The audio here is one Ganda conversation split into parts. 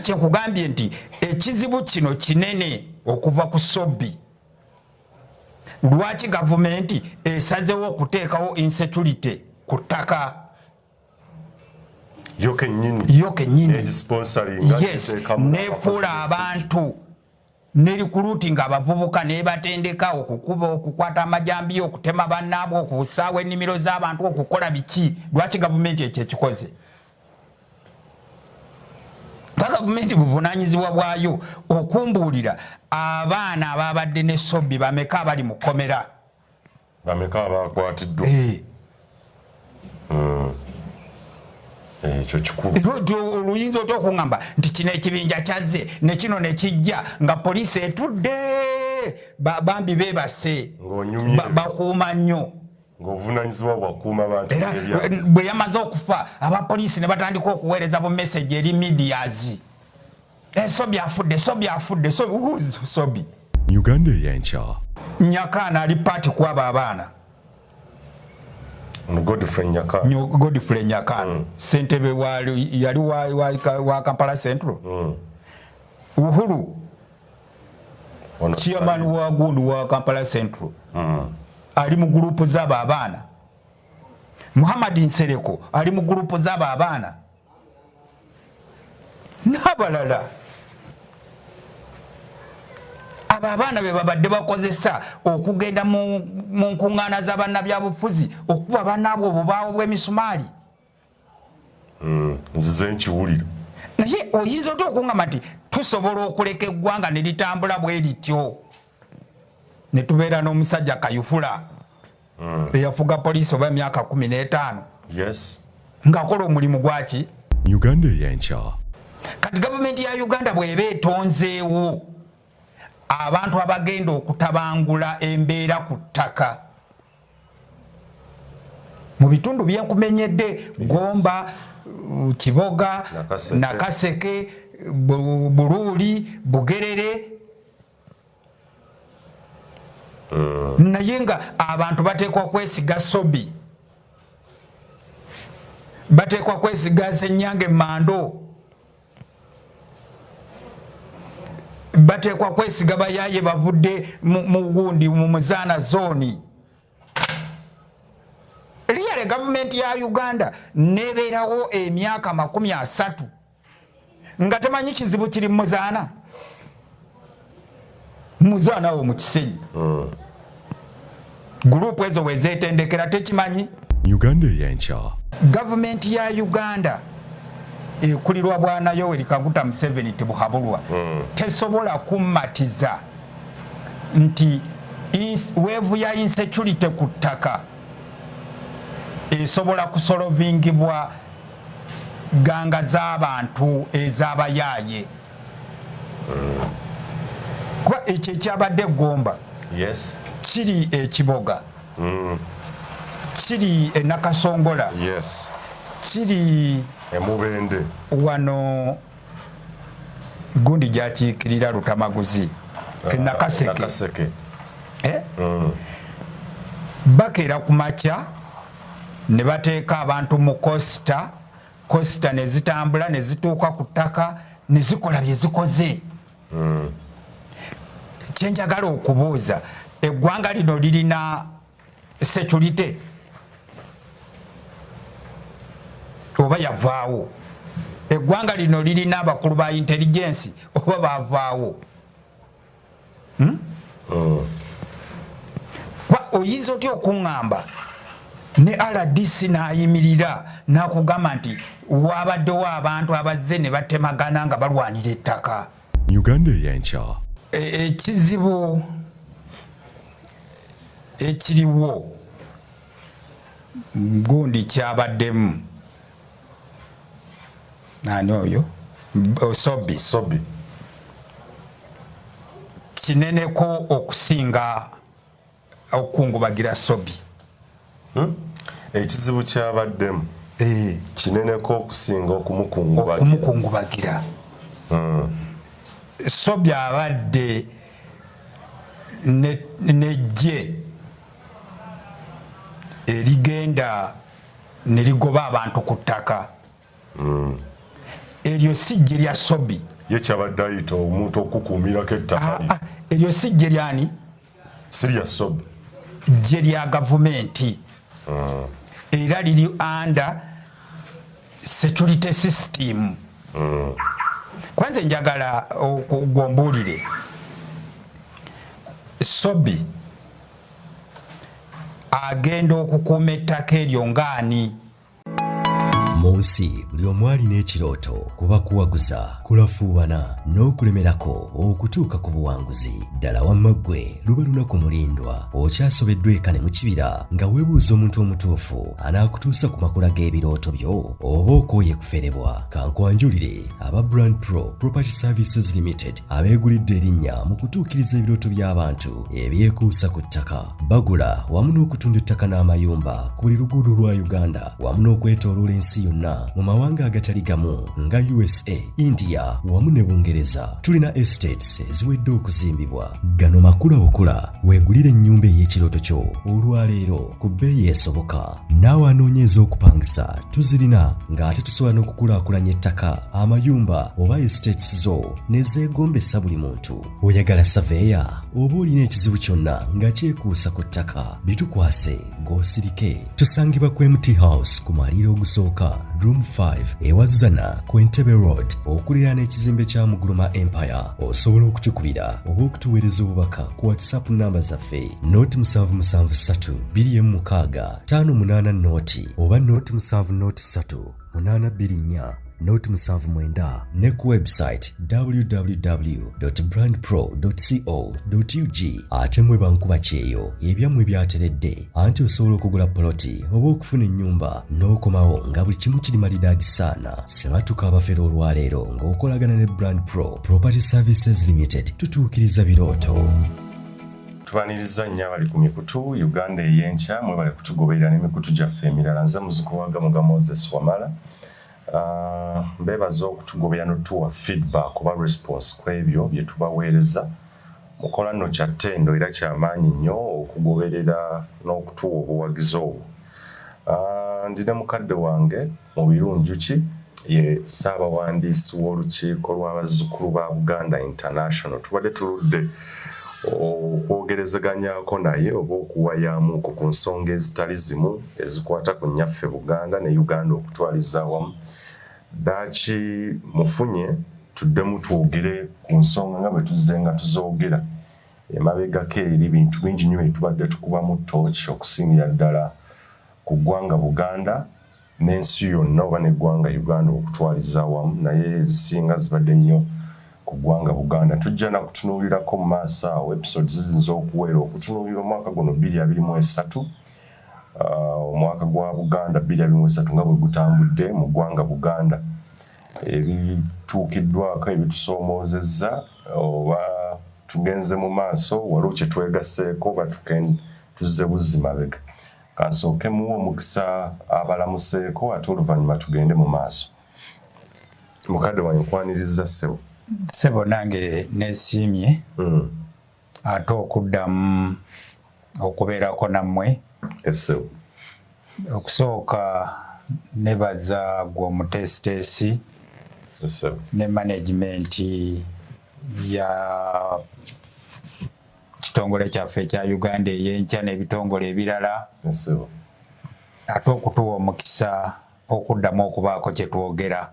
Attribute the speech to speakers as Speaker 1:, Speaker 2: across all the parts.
Speaker 1: Kati kye nkugambye nti ekizibu kino kinene okuva ku Sobi. Lwaki gavumenti esazeewo okuteekawo insecurity ku ttaka?
Speaker 2: Yo kennyini
Speaker 1: yes, nefuula abantu ne recruiting abavubuka ne batendeka okukuba okukwata amajambi okutema bannaabwe okusaawa ennimiro z'abantu okukola biki. Lwaki gavumenti ekyo ekikoze? Gavumenti buvunaanyizibwa bwayo okumbuulira abaana ababadde ne Sobi bameka abali mu kkomera.
Speaker 2: Bameka abakwatiddwa. Ekyo kikulu.
Speaker 1: Oluyinza otya okungamba nti kino ekibinja kyazze ne kino ne kijja nga poliisi etudde bambi beebase bakuuma nnyo.
Speaker 2: Ng'obuvunaanyizibwa bwakuuma bantu
Speaker 1: bwe yamaze okufa abapoliisi ne batandika okuweereza bu message eri medias. Sobi afudde, Sobi afudde, Sobi.
Speaker 3: Uganda Eyenkya.
Speaker 1: Nyakana ali party kwaba abaana.
Speaker 2: Godfrey Nyakana.
Speaker 1: Godfrey Nyakana. Sentebe yali wa Kampala Central. Uhuru. Chairman wa Gundu wa Kampala Central. Ali mu grupu z'aba abaana. Muhammad Nsereko ali mu grupu z'aba abaana. N'abalala. Aba abaana be babadde bakozesa okugenda mu nkuŋŋaana z'abannabyabufuzi okuba bannaabwe obubaawo bw'emisumaali.
Speaker 2: Nzize nkiwulira.
Speaker 1: Naye oyinza otya okuŋŋamba nti tusobola okuleka eggwanga ne litambula bwe lityo ne tubeera n'omusajja Kayuhura eyafuga poliisi oba emyaka 15 ng'akola omulimu gwaki?
Speaker 3: Uganda Eyenkya.
Speaker 1: Kati gavumenti ya Uganda bw'eba etonzeewo abantu abagenda okutabangula embeera ku ttaka mu bitundu byenkumenyedde Gomba, Kiboga, Nakaseke, Buluuli, Bugerere. Naye nga abantu bateekwa kwesiga Sobi, bateekwa kwesiga Ssenyange Mando, bateekwa kwesiga bayaye bavudde mu gundi mu Muzaana zone. Liyale gavumenti ya Uganda nebeerawo emyaka 30 nga temanyi kizibu kiri mu Muzaana wo mu Kisenyi. Gurupu ezo wezeetendekera tekimanyi.
Speaker 3: Uganda Eyenkya.
Speaker 1: Gavumenti ya Uganda ekulirwa bwana Yoweri Kaguta Museveni tibuhabulwa tesobola kummatiza nti weevu ya insecurity ku ttaka esobola kusolovingibwa ganga z'abantu ez'abayaaye. Kuba ekyo ekyabadde Gomba kiri ekiboga kiri Nakasongola kiri
Speaker 2: Emubende
Speaker 1: wano gundi gyakiikirira Lutamaguzi Nakaseke. Bakeera ku makya ne bateeka abantu mu Costa ne zitambula ne zituuka ku ttaka ne zikola bye zikoze. Kyenjagala okubuuza, eggwanga lino lirina security oba yavaawo? Eggwanga lino lirina abakulu ba intelligence oba bavaawo? Oyinza otya okuŋŋamba ne RDC n'ayimirira n'akugamba nti wabaddewo abantu abazze ne batemagana nga balwanira ettaka?
Speaker 3: Uganda Eyenkya.
Speaker 1: Ekizibu ekiriwo gundi kyabaddemu nani oyo Sobi kineneko okusinga okungubagira Sobi.
Speaker 2: Ekizibu kyabaddemu kineneko okusinga okumukungubagira.
Speaker 1: Sobi abadde nejje erigenda ne ligoba abantu ku ttaka. Eryo sijje lya Sobi.
Speaker 2: ye kyabadde ayita omuntu okukuumirako ettaka
Speaker 1: eryo si gye lyani
Speaker 2: sirya Sobi
Speaker 1: gye lya gavumenti era liri under security system. Kwanza njagala okugombuulire Sobi agenda okukuuma ettaka eryo ngaani.
Speaker 4: Munsi buli omu alina ekirooto kuba kuwaguza kulafuubana n'okulemerako okutuuka ku buwanguzi. Ddala wamma ggwe luba lunaku mulindwa okyasobeddwa eka ne mu kibira nga weebuuza omuntu omutuufu anaakutuusa ku makula g'ebirooto byo oba okooye kuferebwa. Kankwanjulire aba Brand Pro Property Services Limited abeegulidde erinnya mu kutuukiriza ebirooto by'abantu ebyekuusa ku ttaka. Bagula wamu n'okutunda ettaka n'amayumba ku buli luguudo lwa Uganda wamu n'okwetooloola ensi yonna mu mawanga agatali gamu nga USA, India wamu ne Bungereza. Tulina estates eziwedde okuzimbibwa. Gano makula bukula weegulire ennyumba ey'ekirooto kyo olwaleero ku bbeeyi esoboka. Naawe anoonyeeza okupangisa tuzirina ng'ate tusobola n'okukulaakulanya ettaka, amayumba oba estates zo ne zeegombesa buli muntu. Oyagala saveya oba olina ekizibu kyonna nga kyekuusa ku ttaka, bitukwase g'osirike. Tusangibwa ku MT House ku maliro ogusooka Room 5 ewazana ku Entebbe Road okuliraana ekizimbe kya Muguluma Empire. Osobola okutukubira oba okutuweereza obubaka ku WhatsApp namba zaffe noti 773 216 588 oba noti 703 824 noti 79 ne ku website www.brandpro.co.ug. ate mwe bankuba kyeyo ebyammwe byateredde anti osobola okugula poloti oba okufuna ennyumba n'okomawo nga buli kimu kiri malidaadi saana. Sebatuka abafera olwaleero ng'okolagana ne Brand Pro Property Services Limited tutuukiriza birooto.
Speaker 2: Tubaniriza nnyo abali ku mikutu Uganda Eyenkya mwebale kutugoberera n'emikutu gyaffe emirala. Nze muzzukulu wa Gamuga Moses Wamala. Mbebaza okutugobera n'otuwa feedback oba response ku ebyo bye tubaweereza. Mukola nno kya ttendo era ky'amaanyi nnyo okugoberera n'okutuwa obuwagizi obwo. Ndina mukadde wange mu birungi ki ye Ssaabawandiisi w'olukiiko lw'abazzukulu ba Uganda International. Tubadde tuludde okwogerezeganyako naye oba okuwayaamuko ku nsonga ezitali zimu ezikwata ku nnyaffe Buganda ne Uganda okutwaliza awamu. Daki mufunye tuddemu twogere ku nsonga nga bwe tuzze nga tuzoogera. Emabegako eri bintu bingi nnyo tubadde tukubamu ttooki okusingira ddala ku ggwanga Buganda n'ensi yonna oba n'eggwanga Uganda okutwaliza awamu, naye ezisinga zibadde nnyo ku ggwanga Buganda. Tujja na kutunuulirako mu maaso awo episodes ziyinza okuwera okutunuulira omwaka guno 2023 omwaka gwa Buganda 2023 nga bwe gutambudde mu ggwanga Buganda, ebituukiddwako ebitusoomozezza oba tugenze mu maaso waliwo kye twegaseeko oba tuzze buzzi mabega. Kansooke muwa omukisa abalamuseeko ate oluvannyuma tugende mu maaso. Mukadde wange nkwaniriza ssebo.
Speaker 1: Sebo nange nesiimye ate okuddamu okubeerako nammwe.
Speaker 2: Esebo.
Speaker 1: Okusooka nebaza gwe omutesitesi ne management ya kitongole kyaffe ekya Uganda Eyenkya n'ebitongole ebirala.
Speaker 2: Esebo.
Speaker 1: Ate okutuwa omukisa okuddamu okubaako kye twogera.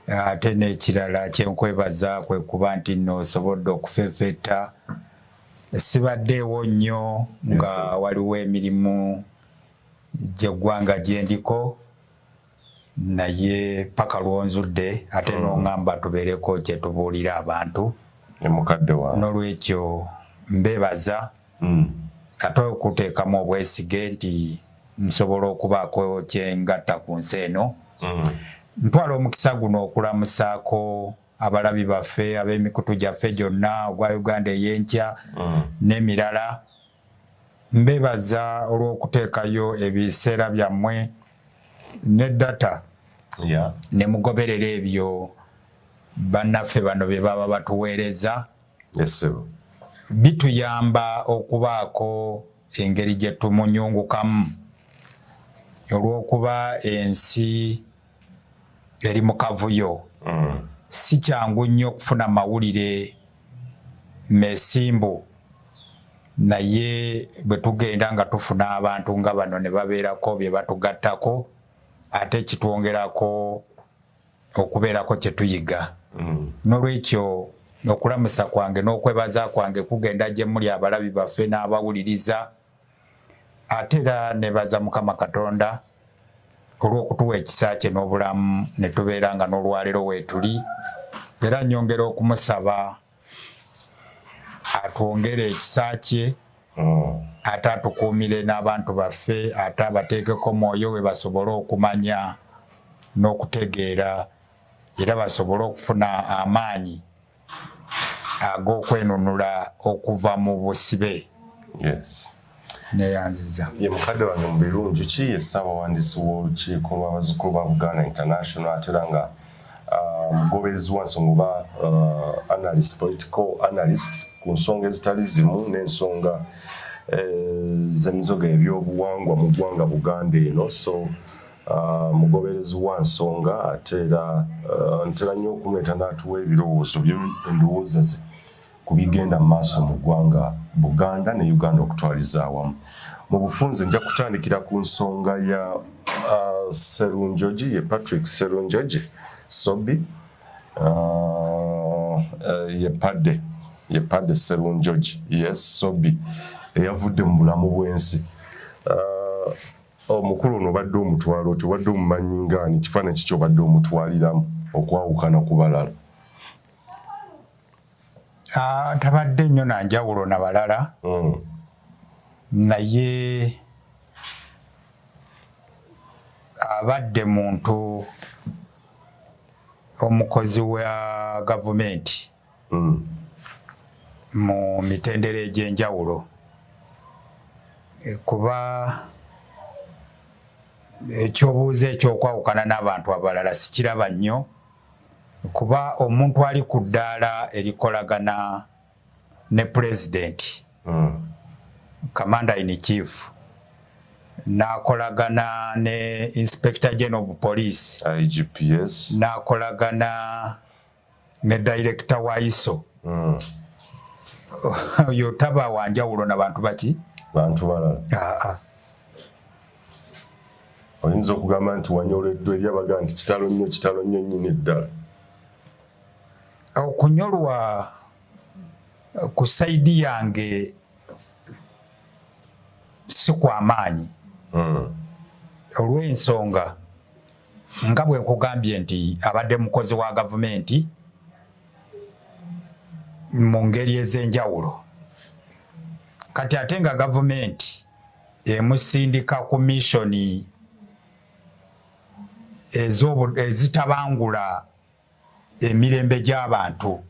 Speaker 1: Ate n'ekirala kyenkwebaza kwe kuba nti nno osobodde okufeefetta. Sibaddeewo nnyo nga waliwo emirimu gy'eggwanga gye ndiko, naye paka lwonzudde ate n'oŋŋamba tubeereko kye tubuulira abantu.
Speaker 2: Mukadde wange.
Speaker 1: N'olwekyo mbeebaza ate okuteekamu obwesige nti nsobola okubaako kye ngatta ku nsi eno. Ntwala omukisa guno okulamusaako abalabi baffe ab'emikutu gyaffe gyonna ogwa Uganda Eyenkya n'emirala. Mbebaza olw'okuteekayo ebiseera byammwe ne data ne mugoberera ebyo bannaffe bano bye baba batuweereza. Bituyamba okubaako engeri gye tumunyungukamu olw'okuba ensi eri mu kavuyo. si kyangu nnyo okufuna mawulire mesimbu naye bwe tugenda nga tufuna abantu nga bano ne babeerako bye batugattako ate kitwongerako okubeerako kye tuyiga. N'olwekyo okulamusa kwange n'okwebaza kwange kugenda gye muli abalabi baffe n'abawuliriza ate era nebaza Mukama Katonda olw'okutuwa ekisa kye n'obulamu ne tubeera nga n'olwaleero weetuli era nyongera okumusaba atwongere ekisa kye ate atukuumire n'abantu baffe ate abateekeko mwoyo we basobole okumanya n'okutegeera era basobole okufuna amaanyi ag'okwenunula okuva mu busibe.
Speaker 2: Yes.
Speaker 1: Neyanziza.
Speaker 2: Ye mukadde wange mu birungi ki ye ssaabawandiisi w'olukiiko lw'abazzukulu ba Buganda International ate era nga mugoberezi wa nsonga oba analyst, political analyst ku nsonga ezitali zimu n'ensonga z'emizoga ebyobuwangwa mu ggwanga Buganda eno. So mugoberezi wa nsonga ate era ntera nnyo okumweta n'atuwa ebirowoozo by'endowooza ze ku bigenda mu maaso mu ggwanga Buganda ne Uganda okutwaliza awamu. Mu bufunze nja kutandikira ku nsonga ya Serunjoji ye Patrick Serunjoji Sobi ye Padde Serunjoji yes Sobi eyavudde mu bulamu bw'ensi. Omukulu ono obadde omutwalo tobadde omumanyi ngaani kifaananyi kiki obadde omutwaliramu okwawukana ku balala?
Speaker 1: Tabadde nnyo na njawulo na balala naye abadde muntu omukozi wa gavumenti mu mitendera egy'enjawulo kuba ekyobuuza ekyokwawukana n'abantu abalala sikiraba nnyo kuba omuntu ali ku ddaala erikolagana ne pulezidenti commander in chief n'akolagana ne inspector general of police
Speaker 2: IGPS
Speaker 1: n'akolagana ne director wa ISO oyo taba wanjawulo na bantu baki
Speaker 2: bantu balala. Oyinza okugamba nti wanyoleddwa eri abagaa nti kitalo nnyo nnyini eddala.
Speaker 1: Okunyolwa ku saidi yange si kwa maanyi olw'ensonga nga bwe nkugambye nti abadde mukozi wa gavumenti mu ngeri ez'enjawulo kati ate nga gavumenti emusindika ku missoni ezitabangula emirembe gy'abantu.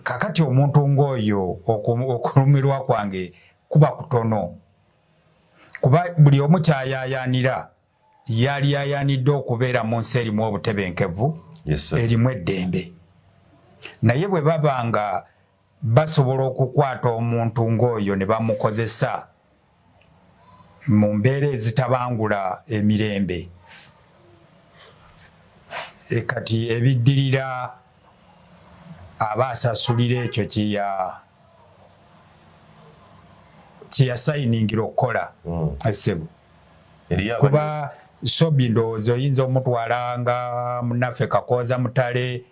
Speaker 1: Kakati omuntu ng'oyo okulumirwa kwange kuba kutono kuba buli omu kyayayanira yali yayanidde okubeera mu nsi erimu obutebenkevu erimu eddembe naye bwe babanga basobola okukwata omuntu ng'oyo ne bamukozesa mu mbeera ezitabangula emirembe kati ebiddirira aba asasulira ekyo kiyasayiningira okukola essebo kuba Sobi ndowooza oyinza omutwala nga munnaffe Kakooza Mutale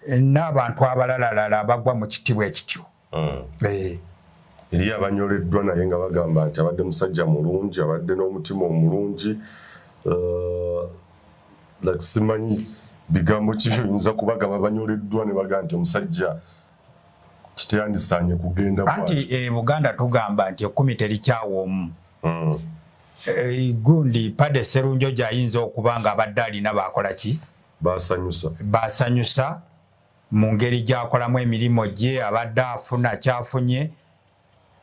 Speaker 1: n'abantu abalalala abagwa mu kitibwa ekityo.
Speaker 2: Eriyo abanyoleddwa naye nga bagamba nti abadde musajja mulungi abadde n'omutima omulungi simanyi bigambo ki by'oyinza kubagamba banyoleddwa ne bagamba nti omusajja kiteyandisaanye kugenda
Speaker 1: anti Buganda tugamba nti ekkumi terikyawa omu. Gundi Padde Serunjoji ayinza okuba nga abadde alina bakola ki basanyusa mu ngeri gy'akolamu emirimu gye abadde afuna kyafunye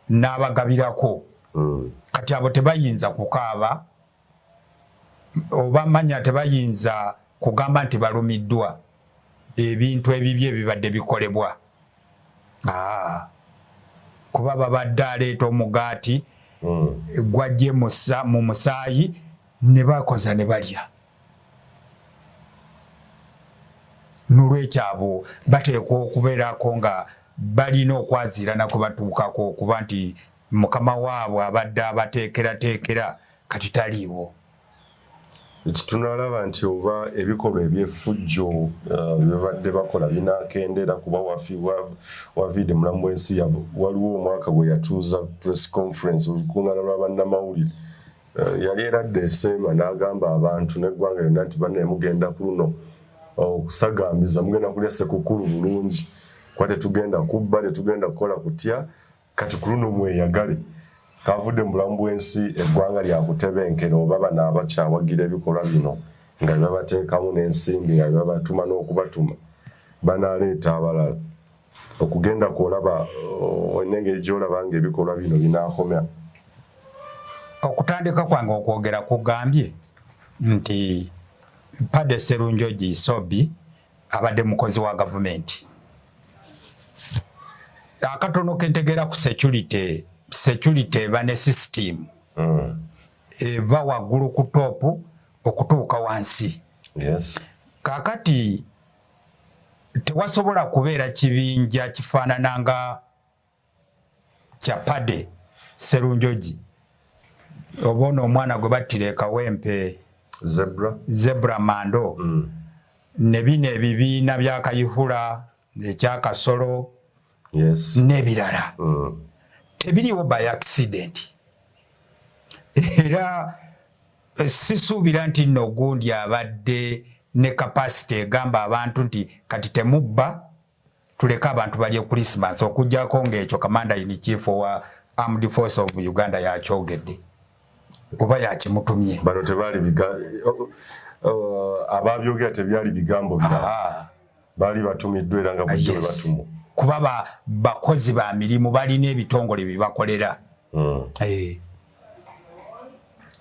Speaker 1: n'abagabirako kati abo tebayinza kukaaba oba manya tebayinza kugamba nti balumiddwa ebintu ebibi ebibadde bikolebwa kuba babadde aleeta omugaati gwajje mu musaayi ne bakoza ne balya nolwekyabo bateekwa okubeerako nga balina okwaziirana kwe batuukako okuba nti mukama waabwe abadde abateekerateekera kati taliiwo.
Speaker 2: Tunalaba nti oba ebikolwa ebyeffujjo byebadde bakola binakendera kuba wavide mulamu w'ensi waliwo omwaka gwe yatuuza press conference olukuŋŋaana lw'abannamawulire yali eradde esemba n'agamba abantu n'eggwanga lyonna nti banne mugenda ku luno okusagambiza mugenda kulya sekukulu bulungi kwa tetugenda kubba tetugenda kukola kutya kati ku luno mweyagale. Kavudde mulamu bw'ensi eggwanga lyakutebenkera oba bano abakyawagira ebikolwa bino nga bibabateekamu n'ensimbi nga bibabatuma n'okubatuma banaleeta abalala okugenda kwolaba n'engeri gy'olaba nga ebikolwa bino binaakomya.
Speaker 1: Okutandika kwange okwogera kugambye nti Padde Sserunjogi Sobi abadde mukozi wa gavumenti. Akatono kentegera ku security eba ne system eva waggulu ku topu okutuuka wansi.
Speaker 2: Yes.
Speaker 1: Kakati tewasobola kubeera kibinja kifaanana nga kya Padde Sserunjogi oba ono omwana gwe battira e Kawempe Zebra Mando ne bino ebibiina bya Kayihura ekyakasolo n'ebirala tebiriwo by accident. Era sisuubira nti nno gundi abadde ne capacity egamba abantu nti kati temubba tuleka abantu balye Christmas okujjako ng'ekyo Commander in Chief wa Armed Force of Uganda yakyogedde oba yakimutumye.
Speaker 2: Bano tebaali ababyogera tebyali bigambo bya baali batumiddwa era nga bujjo bwe batumu
Speaker 1: kuba bakozi ba mirimu balina ebitongole bibakolera.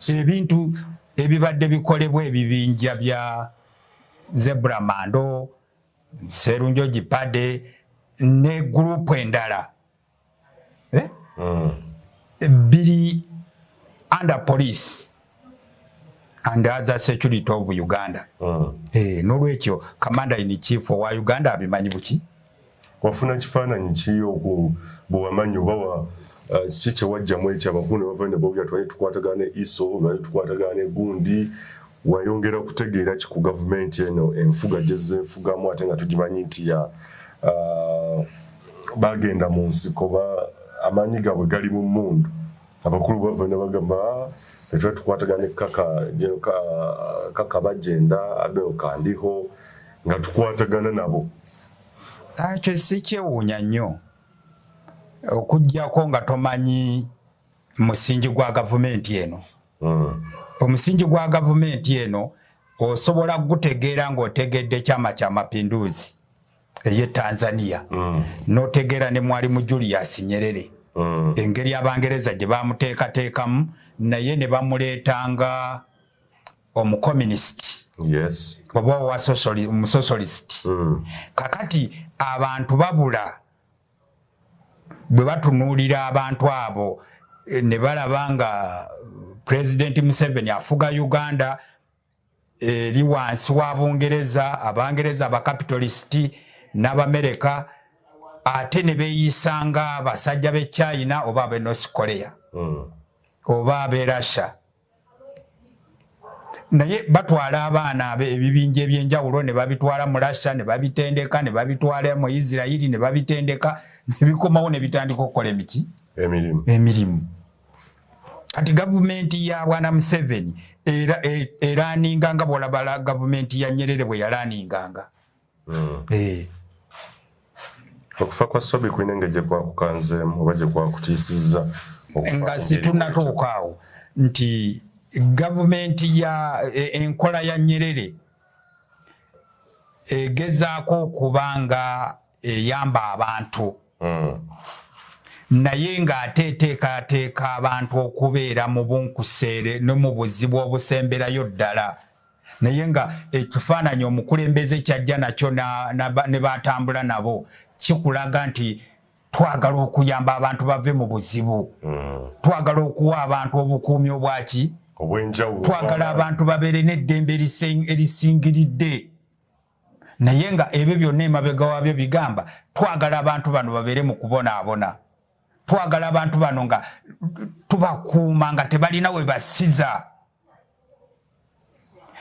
Speaker 1: Ebintu ebibadde bikolebwa ebibinja bya Zebra Mando Sserunjogi Padde ne group endala biri under police and other security of Uganda. Nolwekyo Commander in Chief wa Uganda abimanyi buki?
Speaker 2: Wafuna kifaananyi ki bwewamanyi oba kiki kyewajjamu ekyo abakulu ne bava ne boogera twali tukwatagana ISO twali tukwatagana gundi wayongera okutegeera ki ku gavumenti eno enfuga gyezeefugamu ate nga tugimanyi nti bagenda mu nsiko amaanyi gaabwe gali mu mmundu abakulu bava ne bagamba twali tukwatagana kaka Bajenda Abel Kandiho nga tukwatagana nabo.
Speaker 1: Akyo si kyewuunya nnyo okuggyako nga tomanyi musingi gwa gavumenti eno. Omusingi gwa gavumenti eno osobola gutegeera ng'otegedde kyama kya mapinduzi ey'e Tanzania n'otegeera ne Mwalimu Julius Nyerere engeri Abangereza gye bamuteekateekamu naye ne bamuleetanga omucommunist.
Speaker 2: Yes.
Speaker 1: Oba wa socialist. Kakati abantu babula bwe batunuulira abantu abo ne balaba nga President Museveni afuga Uganda eri wansi w'Abongereza, Abangereza abakapitalisti n'Abamerika ate ne beeyisanga abasajja b'e China oba ab'e North Korea oba ab'e Russia. Naye batwala abaana ebibinja ebyenjawulo ne babitwala mu Russia ne babitendeka ne babitwala mu Israeli ne babitendeka ne bikomawo ne bitandika okukola emirimu. Kati gavumenti ya bwana Museveni eraninga nga bw'olaba gavumenti ya Nyerere bwe yalaninganga.
Speaker 2: Okufa kwa Sobi kulina engeri gye kwakukanzeemu oba gye kwakutiisizza
Speaker 1: nga situnnatuukaawo nti gavumenti ya enkola ya Nyerere egezaako okubanga eyamba abantu naye ng'ate eteekateeka abantu okubeera mu bunkuseere ne mu buzibu obusemberayo ddala naye nga ekifaananyi omukulembeze kyajja nakyo ne batambula nabo kikulaga nti twagala okuyamba abantu bave mu buzibu twagala okuwa abantu obukuumi obwaki twagala abantu babeere n'eddembe erisingiridde naye nga ebyo byonna emabega wabyo bigamba twagala abantu bano babeere mu kubonaabona, twagala abantu bano nga tubakuuma nga tebalina we basiza.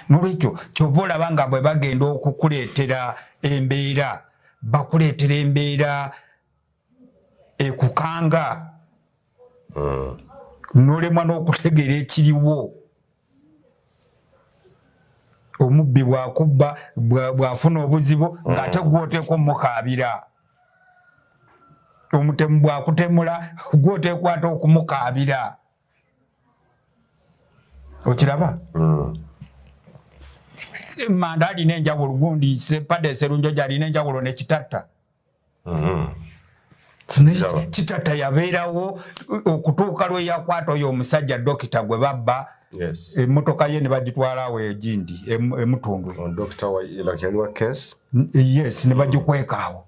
Speaker 1: Nolwekyo kyova olaba nga bwe bagenda okukuleetera embeera bakuleetera embeera ekukanga, nolemwa n'okutegeera ekiriwo. Omubbi bwakubba bwafuna obuzibu ng'ate gwoteeka omukaabira, omutemu bwakutemula gwoteekwata okumukaabira. Okiraba? Manda alina enjawulo, gundi Padde Sserunjoja alina enjawulo ne Kitatta. Kitatta yabeerawo okutuuka lwe yakwata oyo omusajja dokita gwe babba.
Speaker 2: Yes.
Speaker 1: Emotoka ye ne bagitwala awo egindi emutundwe.
Speaker 2: Dokita yaliwa case?
Speaker 1: Yes, ne bagikweka awo.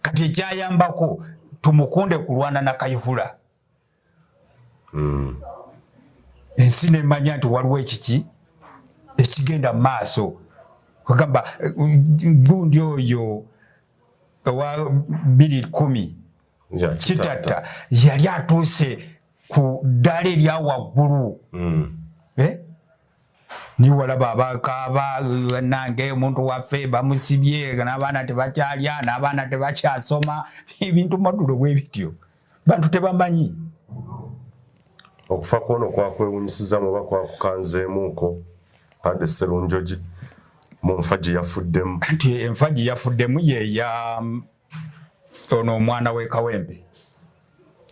Speaker 1: Kati ekyayambako tumukunde kulwana na Kayihura. Ensi nemanya nti waliwo ekiki ekigenda mu maaso. Kugamba gundi oyo wa 2010 Kitatta yali atuuse ku ddala erya waggulu. Ni walaba abakaaba nange omuntu waffe bamusibye n'abaana tebakyalya n'abaana tebakyasoma ebintu modulo bwe bityo bantu tebamanyi.
Speaker 2: Okufa kwono kwakwewunyisiza muba kwakukanzeemuuko Padde Sserunjoji mu nfa gye yafuddemu.
Speaker 1: Nti enfa gye yafuddemu yeya ono omwana w'e Kawempe.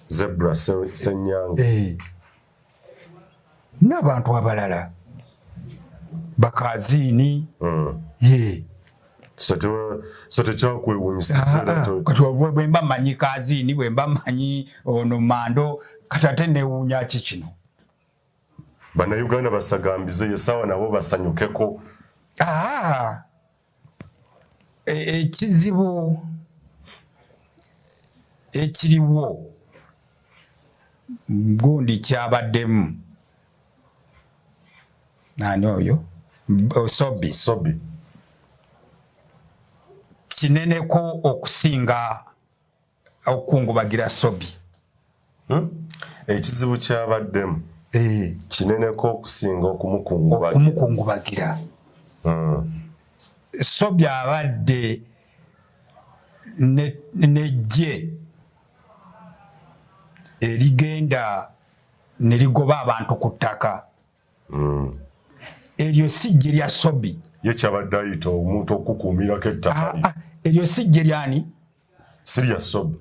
Speaker 2: Zebra Ssenyange.
Speaker 1: N'abantu abalala Bakaziini.
Speaker 2: So tekyakwewunyisiza.
Speaker 1: Kati bwe mba manyi Kaziini, bwe mba manyi ono Mando, kati ate neewuunya ki kino?
Speaker 2: Bannayuganda basagambize yesaawa nabo basanyukeko.
Speaker 1: Ekizibu ekiriwo gundi kyabaddemu nani oyo Sobi kineneko okusinga okukungubagira Sobi.
Speaker 2: Ekizibu kyabaddemu kineneko okusinga okumukungubagira.
Speaker 1: Sobi abadde nejje erigenda nerigoba abantu ku ttaka. Eryo sijje lya Sobi.
Speaker 2: Ye kyabadde ayita omuntu okukuumirako ettaka.
Speaker 1: Eryo sijje lyani?
Speaker 2: Sirya Sobi.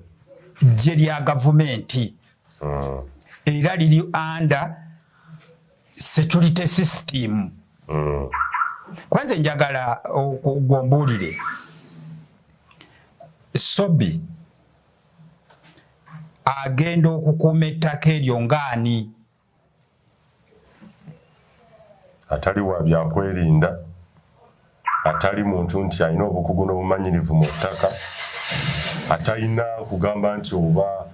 Speaker 1: Jje lya gavumenti. Era liri under security system. Kwanza njagala okugombuulire Sobi agenda okukuuma ettaka eryo ngaani?
Speaker 2: Atali wa byakwerinda, atali muntu nti alina obukugu n'obumanyirivu mu ttaka, atalina kugamba nti oba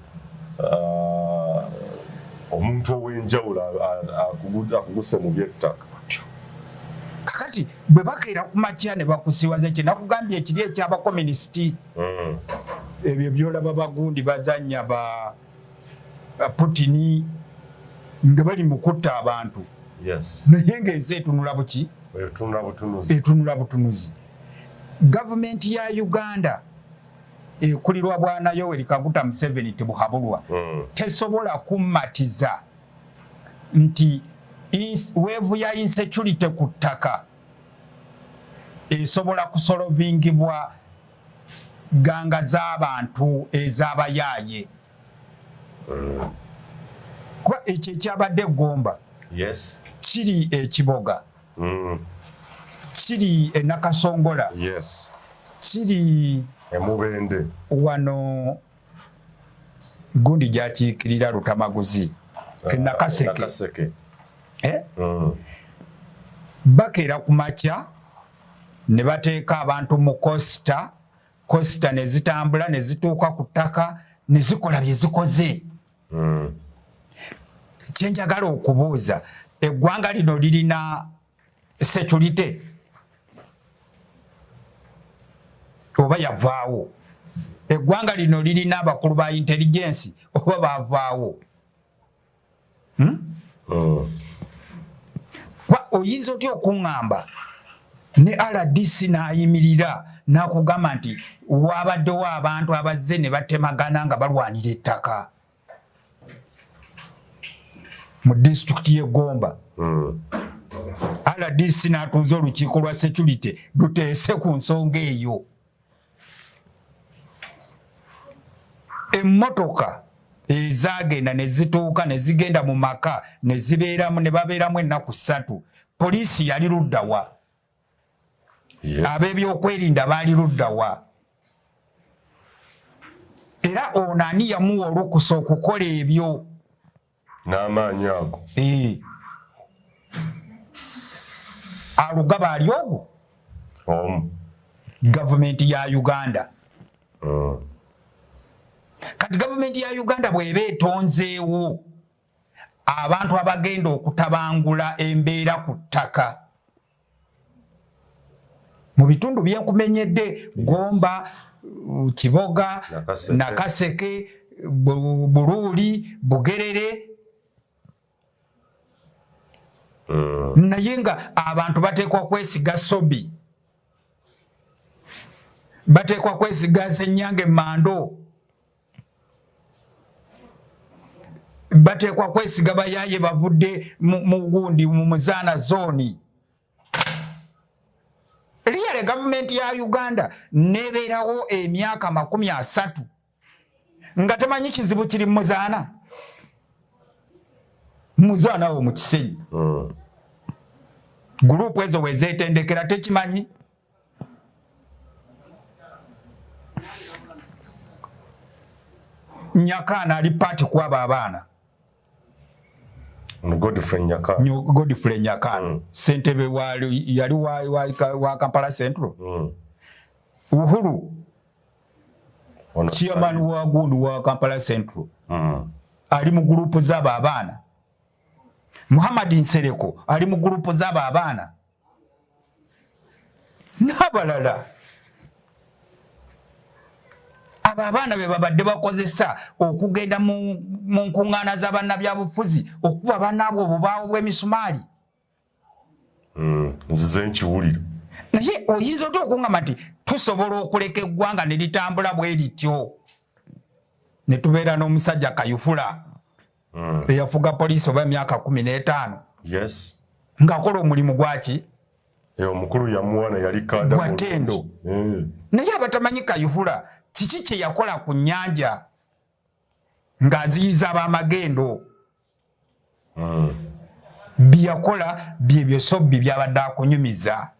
Speaker 2: omuntu ow'enjawulo akuguse mu by'ettaka.
Speaker 1: Kakati bwe bakeera ku makya ne bakusiwaza kye nakugambye ekiri eky'abakominisiti. Ebyo byolaba bagundi bazannya ba Putini nga bali mu kutta abantu.
Speaker 2: Yes.
Speaker 1: Naye ng'ensi etunula buki? Etunula butunuzi. Gavumenti ya Uganda ekulirwa Bwana Yoweri Kaguta Museveni tebuhabulwa tesobola kummatiza nti weevu ya insecurity ku ttaka esobola kusolovingibwa ganga z'abantu ez'abayaaye. Kuba ekyo ekyabadde eggomba.
Speaker 2: Yes.
Speaker 1: Kiri ekiboga. Kiri Nakasongola.
Speaker 2: Yes.
Speaker 1: Kiri
Speaker 2: Emubende.
Speaker 1: Wano gundi gyakiikirira Lutamaguzi. Nakaseke. Bakeera ku makya ne bateeka abantu mu Costa ne zitambula ne zituuka ku ttaka ne zikola bye zikoze. Kyenjagala okubuuza eggwanga lino lirina security? oba yavaawo eggwanga lino lirina abakulu ba intelligence oba bavaawo oyinza otya okuŋŋamba ne RDC n'ayimirira n'akugamba nti wabaddewo abantu abazze ne batemagana nga balwanira ettaka mu disitulikiti y'e Gomba RDC n'atuuza olukiiko lwa security luteese ku nsonga eyo emmotoka ezagenda ne zituuka ne zigenda mu maka ne zibeeramu ne babeeramu ennaku 3 poliisi yali luddawa ab'ebyokwerinda baali luddawa era ono ani yamuwa olukusa okukola ebyo
Speaker 2: n'amaanyi ago
Speaker 1: alugaba ali ogwo gavumenti ya Uganda kati gavumenti ya Uganda bw'eba etonzeewo abantu abagenda okutabangula embeera ku ttaka mu bitundu byenkumenyedde Gomba Kiboga Nakaseke Buluuli Bugerere naye nga abantu bateekwa kwesiga Sobi bateekwa kwesiga Ssenyange Mando bateekwa kwesiga bayaye bavudde mu gundi mu Muzaana zone real government ya Uganda nebeerawo emyaka 30 nga temanyi kizibu kiri Muzaana wo mu Kisenyi gurupu ezo wezeetendekera tekimanyi Nyakana ali party kwaba abaana Godfrey Nyakana Sentebe yali wa Kampala Central Uhuru chairman wa gundu wa Kampala Central ali mu gurupu z'aba abaana Muhammad Nsereko ali mu gurupu z'aba abaana n'abalala abaana be babadde bakozesa okugenda mu nkuŋŋaana z'abannabyabufuzi okuba bannaabwe obubaawo bw'emisumaali
Speaker 2: nzize nkiwulira
Speaker 1: naye oyinza otya okuŋŋamba nti tusobola okuleka eggwanga ne litambula bwe lityo ne tubeera n'omusajja Kayuhura eyafuga poliisi oba emyaka 15 ng'akola omulimu gwaki
Speaker 2: omukulu yamuwana yali kada
Speaker 1: gwa ttendo naye abatamanyi Kayuhura kiki kye yakola ku nnyanja ng'aziyiza ab'amagendo byeyakola byebyo Sobi byabadde akunyumiza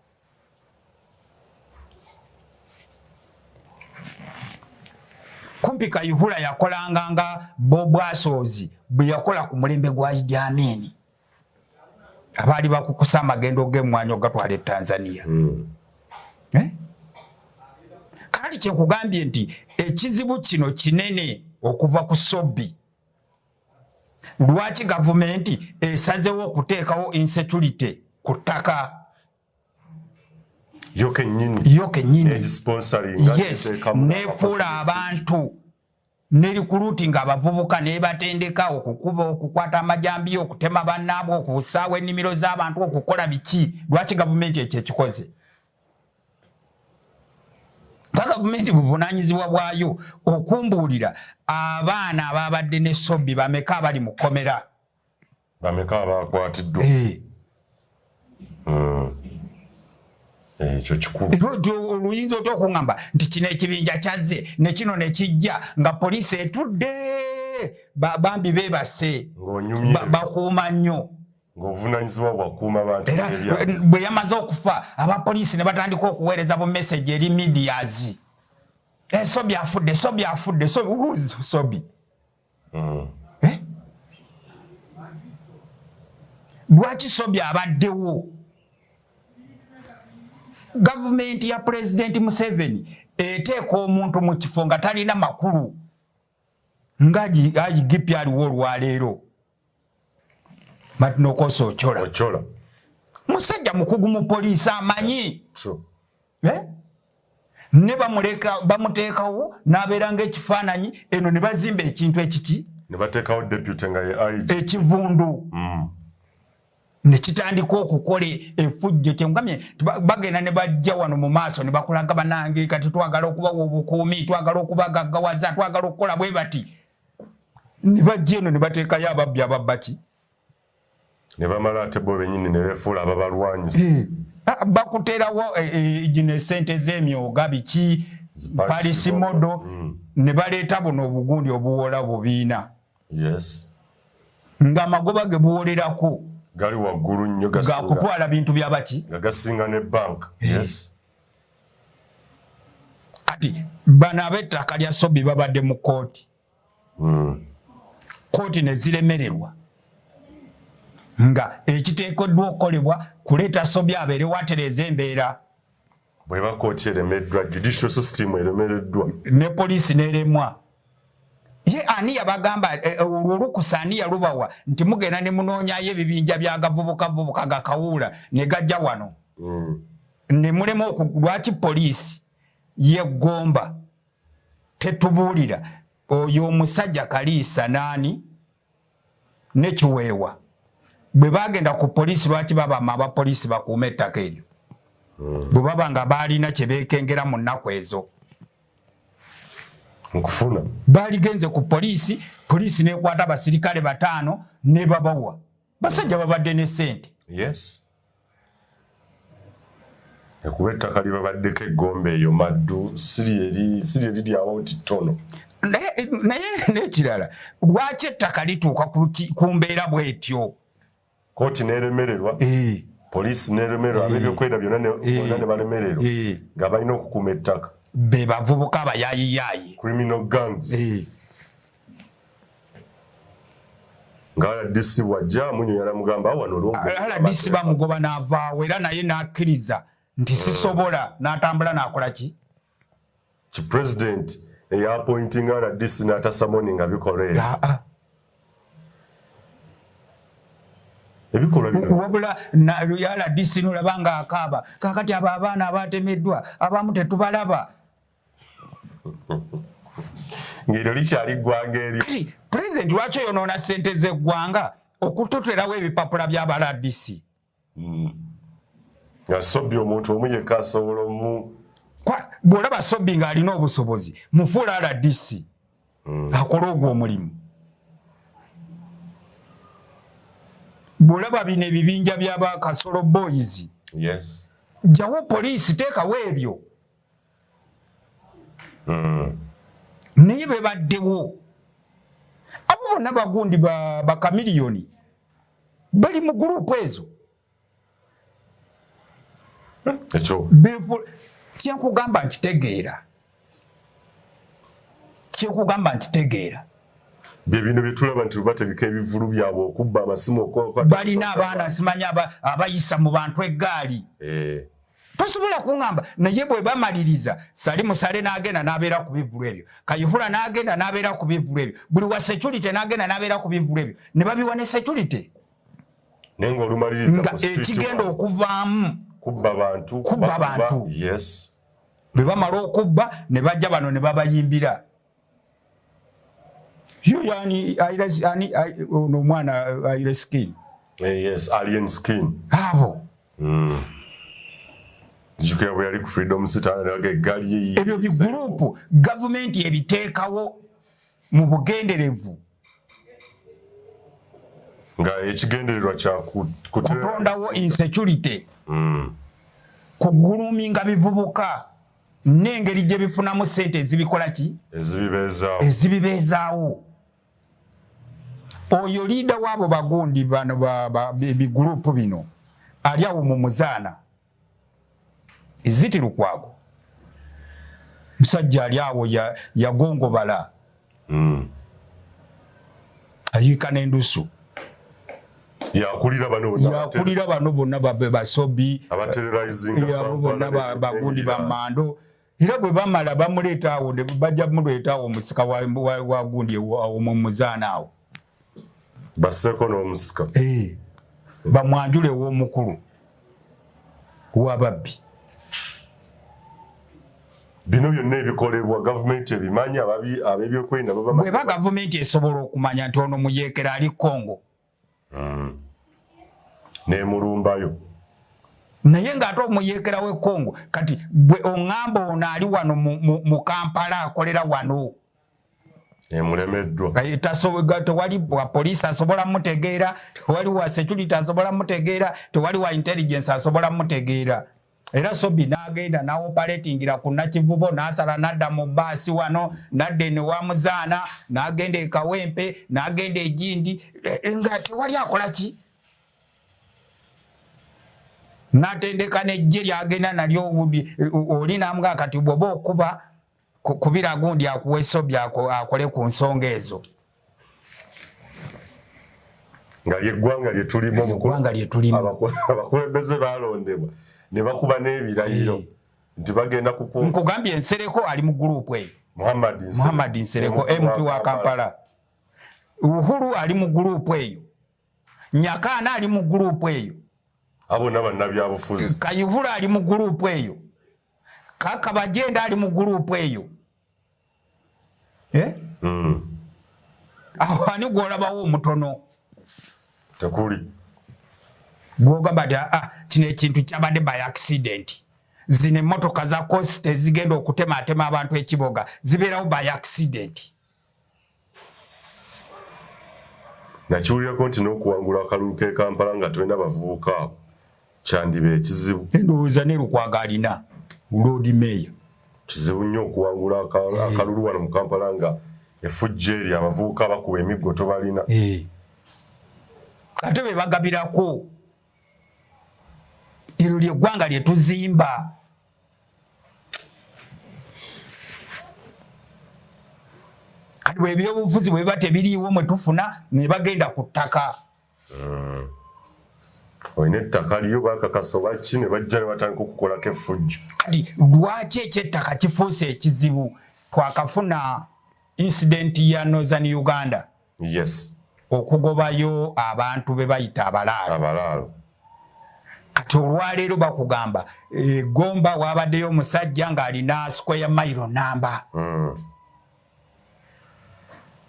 Speaker 1: kumpi Kayuhura yakolanga nga Bobwasozi bwe yakola ku mulembe gwa Idi Amin abaali bakukusa amagendo g'emmwanyi ogatwala e Tanzania kali kyekugambye nti ekizibu kino kinene okuva ku Sobi lwaki gavumenti esazewo okuteekawo insecurity ku ttaka
Speaker 2: yo kennyini
Speaker 1: nefuula abantu nerikuruuti nga abavubuka nebatendeka okukwata amajambi okutema bannaabwe okusaawa ennimiro z'abantu okukola biki lwaki gavumenti ekyo ekikoze gavumenti buvunaanyizibwa bwayo okumbuulira abaana ababadde ne Sobi bameka abali mu kkomera
Speaker 2: bameka abakwatiddwa ekyo kikulu
Speaker 1: oluyinza otya okuŋŋamba nti kino ekibinja kyazze ne kino ne kijja nga poliisi etudde bambi beebase bakuuma nnyo
Speaker 2: ng'obuvunanyizibwa bwakuuma bantu
Speaker 1: era bwe yamaze okufa abapoliisi ne batandika okuweereza bu message eri medias Sobi afudde Sobi lwaki Sobi abaddewo gavumenti ya President Museveni eteeka omuntu mu kifo nga talina makulu ng'ayigipi aliwo olwaleero Matinokoso Ochola musajja mukugu mu poliisi amanyi ne bamuleka bamuteekawo n'abeera ng'ekifaananyi eno ne bazimba ekintu ekiki
Speaker 2: ne bateekawo deputy nga ye IG
Speaker 1: ekivundu ne kitandika okukola effujjo kyengamye bagenda ne bajja wano mu maaso ne bakulaga banange kati twagala okubawa obukuumi twagala okubagaggawaza twagala okukola bwe bati ne bajja eno ne bateekayo ababbi ababbaki
Speaker 2: ne bamala ate bo bennyini ne beefuula ababalwanyisa
Speaker 1: bakuterawo gino esente z'emyoga biki parisimodo ne baleeta buno obugundi obuwola bubiina ng'amagoba ge buwolerako
Speaker 2: gali waggulu nnyo
Speaker 1: gakutwala bintu byabaki
Speaker 2: nga gasinga ne bank
Speaker 1: ati bano ab'ettaka lya Sobi babadde mu kooti kooti ne ziremererwa nga ekiteekeddwa okukolebwa kuleeta Sobi abeere watereeza embeera
Speaker 2: bweba kooti eremeddwa judicial system eremereddwa
Speaker 1: ne poliisi n'eremwa ye ani yabagamba olwolukusa ani yalubawa nti mugenda ne munoonyayo ebibinja byagavubukavubuka gakawuula ne gajja wano ne mulema lwaki poliisi yeggomba tetubuulira oyo omusajja Kaliisa naani nekiweewa bwe bagenda ku poliisi lwaki babama abapoliisi bakuuma ettaka eryo bwe baba nga baalina kye beekengera mu nnaku ezo
Speaker 2: nkufuna
Speaker 1: baligenze ku poliisi nekwata abasirikale 5 ne babawa basajja babadde ne ssente
Speaker 2: ekuba ettaka libabaddeko eggombe eyo maddu siri eryawo nti ttono
Speaker 1: naye n'ekirala lwaki ettaka lituuka ku mbeera bw'etyo
Speaker 2: kooti n'eremererwa poliisi n'eremererwa ab'ebyokwera byonna ne balemererwa nga balina okukuuma ettaka
Speaker 1: be bavubuka abayaayiyayi
Speaker 2: criminal gangs nga RDC wajja munyonyala mugamba wano
Speaker 1: RDC bamugoba n'avaawo era naye n'akkiriza nti sisobola n'atambula n'akola ki
Speaker 2: president eyaappointing RDC n'atasamoninga bikolera
Speaker 1: wabula RDC nolaba nga akaaba kakati abo abaana abatemeddwa abamu tetubalaba
Speaker 2: ng'eryo likyali ggwanga eri
Speaker 1: pulezidenti lwaki oyonoona ssente z'eggwanga okutoterawo ebipapula by'aba RDC
Speaker 2: nga Sobi omuntu omu yekka asobola
Speaker 1: bw'olaba Sobi ng'alina obusobozi mufuula RDC akola ogwo omulimu bw'olaba bino ebibinja by'abakasolo boys jjawo poliisi teekawo ebyo naye bebaddewo abo bonna bagundi bakamiliyoni bali mu gurupu ezo
Speaker 2: ekyo
Speaker 1: kyenkugamba nkitegeera
Speaker 2: bye bino bye tulaba nti bategeka ebivulu byabwe okubba amasimu
Speaker 1: balina abaana simanya abayisa mu bantu eggaali tosobola kuŋŋamba naye bwe bamaliriza sali musale n'agenda n'abeera ku bivulu ebyo kayihura n'agenda n'abeera ku bivulu ebyo buli wa security n'agenda n'abeera ku bivulu ebyo ne babiwa ne security
Speaker 2: naye ng'olumaliriza
Speaker 1: nga ekigenda okuvaamu
Speaker 2: kubba bantu
Speaker 1: bwe bamala okubba ne bajja bano ne babayimbira yani ono omwana ayire skin
Speaker 2: alien skin
Speaker 1: abo
Speaker 2: jukira bwe yali ku freedom eggaali
Speaker 1: ebyo bigurupu gavumenti ebiteekawo mu bugenderevu
Speaker 2: nga ekigendererwa
Speaker 1: kutondawo insecurity kuguluminga bivubuka n'engeri gye bifunamu ssente ezibikola ki ezibibeezaawo oyo liida waabo bagundi bano bigurupu bino ali awo mu muzaana Lukwago musajja ali awo yagongobala ayiika n'endusu yakulira bano bonna basobi abo bonna bagundi bamando era bwe bamala bamuleeta awo ne bajja muleeta awo omusika wa gundi awo mu muzaana awo
Speaker 2: baseeko n'omusika
Speaker 1: bamwanjule w'omukulu w'ababbi
Speaker 2: bino byonna ebikolebwa gavumenti ebimanya ab'ebyokwerinda
Speaker 1: bwe ba gavumenti esobola okumanya nti ono muyeekera ali Congo
Speaker 2: n'emulumbayo
Speaker 1: naye ng'ate omuyeekera w'e Congo kati bwe oŋŋamba ono ali wano mu Kampala akolera wano
Speaker 2: emulemeddwa
Speaker 1: tewali wa poliisi asobola mutegeera, tewali wa security asobola mutegeera, tewali wa intelligence asobola mutegeera. Era Sobi n'agenda n'operatingira ku Nakivubo n'asala n'adda mu baasi wano n'adda eno wa Muzaana n'agenda e Kawempe n'agenda e Gindi nga tewali akola ki n'atendeka n'ejje lyagenda nalyo oli n'amugaa kati bw'oba okuba kubira gundi akuwe Sobi akole ku nsonga ezo
Speaker 2: nga ly'eggwanga lye tulimu abakulembeze balondebwa ne bakuba n'ebirayiro nti bagenda
Speaker 1: nkugambye Nsereko ali mu gurupu eyo Muhammad Nsereko MP wa Kampala, Uhuru ali mu gurupu eyo, Nyakana ali mu gurupu eyo,
Speaker 2: abo n'abannabyabufuzi
Speaker 1: Kayihura ali mu gurupu eyo, Kaka Bajenda ali mu gurupu eyo. Aho ani gwolabawo omutono
Speaker 2: tekuli
Speaker 1: gwogamba nti kino ekintu kyabadde by accident. Zino emmotoka za kosi tezigenda okutematema abantu ekiboga zibeerawo by accident.
Speaker 2: nakiwulirako nti n'okuwangula akalulu k'e Kampala nga tolina bavubuka abo kyandiba ekizibu.
Speaker 1: Endowooza ne Lukwago alina Lord Mayor.
Speaker 2: Kizibu nnyo okuwangula akalulu wano mu Kampala nga effujjo eri abavubuka bakuba emiggo tobalina.
Speaker 1: Ate be bagabirako ero ly'eggwanga lye tuzimba. Kati bwe ebyobufuzi bwe biba tebiriiwo mwe tufuna ne bagenda ku ttaka.
Speaker 2: Olina ettaka liyo bakakasa oba ki ne bajja ne batandika okukolako effujjo.
Speaker 1: Kati lwaki ekyettaka kifuuse ekizibu? Twakafuna incident ya Northern Uganda.
Speaker 2: Yes.
Speaker 1: Okugobayo abantu be bayita abalaalo. Kati olwaleero bakugamba Gomba wabaddeyo omusajja ng'alina square mile namba.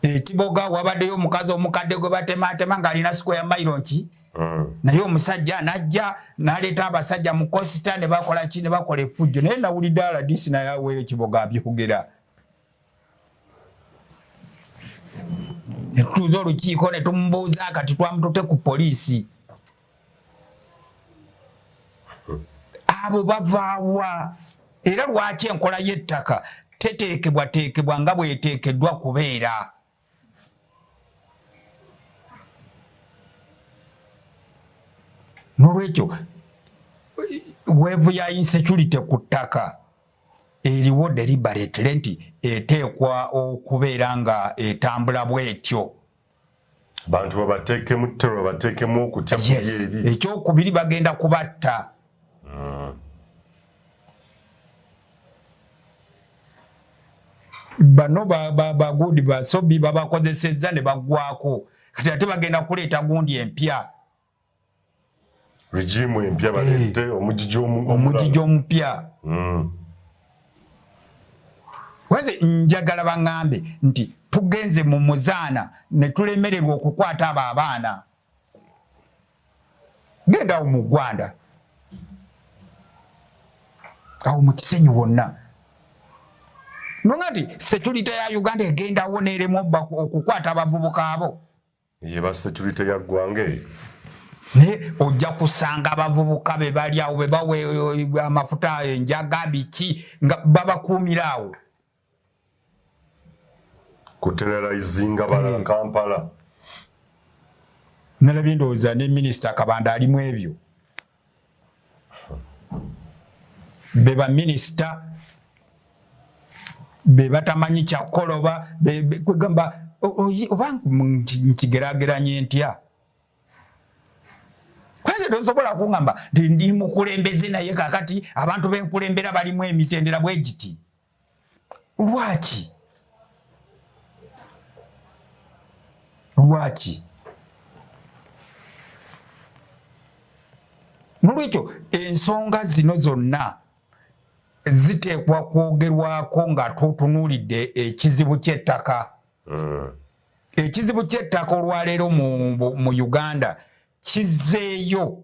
Speaker 1: Ekiboga wabaddeyo omukazi omukadde gwe batematema ng'alina square mile nki. Naye omusajja najja n'aleeta abasajja mu kosita ne bakola ki ne bakola effujjo. Naye nawulidde aladisi naye aweeyo Ekiboga abyogera. Ne tutuuza olukiiko ne tumubuuza kati twamutute ku poliisi. Abo bavaawa. Era lwaki enkola y'ettaka teteekebwa nga bweteekeddwa kubeera. Nolwekyo weevu ya insecurity ku ttaka eriwo deliberately nti eteekwa okubeera nga etambula bwetyo.
Speaker 2: Bantu babateekemu ttero babateekemu okutya mu eri.
Speaker 1: Ekyokubiri bagenda kubatta. Bano bagudi ba Sobi babakozesezza ne baggwako. Kati ate bagenda kuleeta gundi empya.
Speaker 2: Regime empya balete
Speaker 1: omujiji omupya. Waze njagala baŋŋambe nti tugenze mu Muzaana ne tulemererwa okukwata abo abaana. Genda awo mu Ggwanda. Awo mu Kisenyi wonna. Nonga nti security ya Uganda egendawo n'eremu okukwata abavubuka abo.
Speaker 2: Ye ba security ya ggwanga eyo.
Speaker 1: Ne ojja kusanga abavubuka be bali awo be bawe amafuta enjaga biki nga babakuumira awo.
Speaker 2: Kuterrorizinga bala Kampala.
Speaker 1: Nalabye ndowooza ne Minisita Kabanda alimu ebyo. Be ba minisita be batamanyi kyakoloba kwegamba oba nkigeraageranye ntya. Kwanza tosobola kuŋŋamba ndi mukulembeze naye kakati abantu b'enkulembera balimu emitendera bwe giti. Lwaki? Nolwekyo ensonga zino zonna ziteekwa kwogerwako nga tutunuulidde ekizibu ky'ettaka. Ekizibu ky'ettaka olwaleero mu Uganda kizzeeyo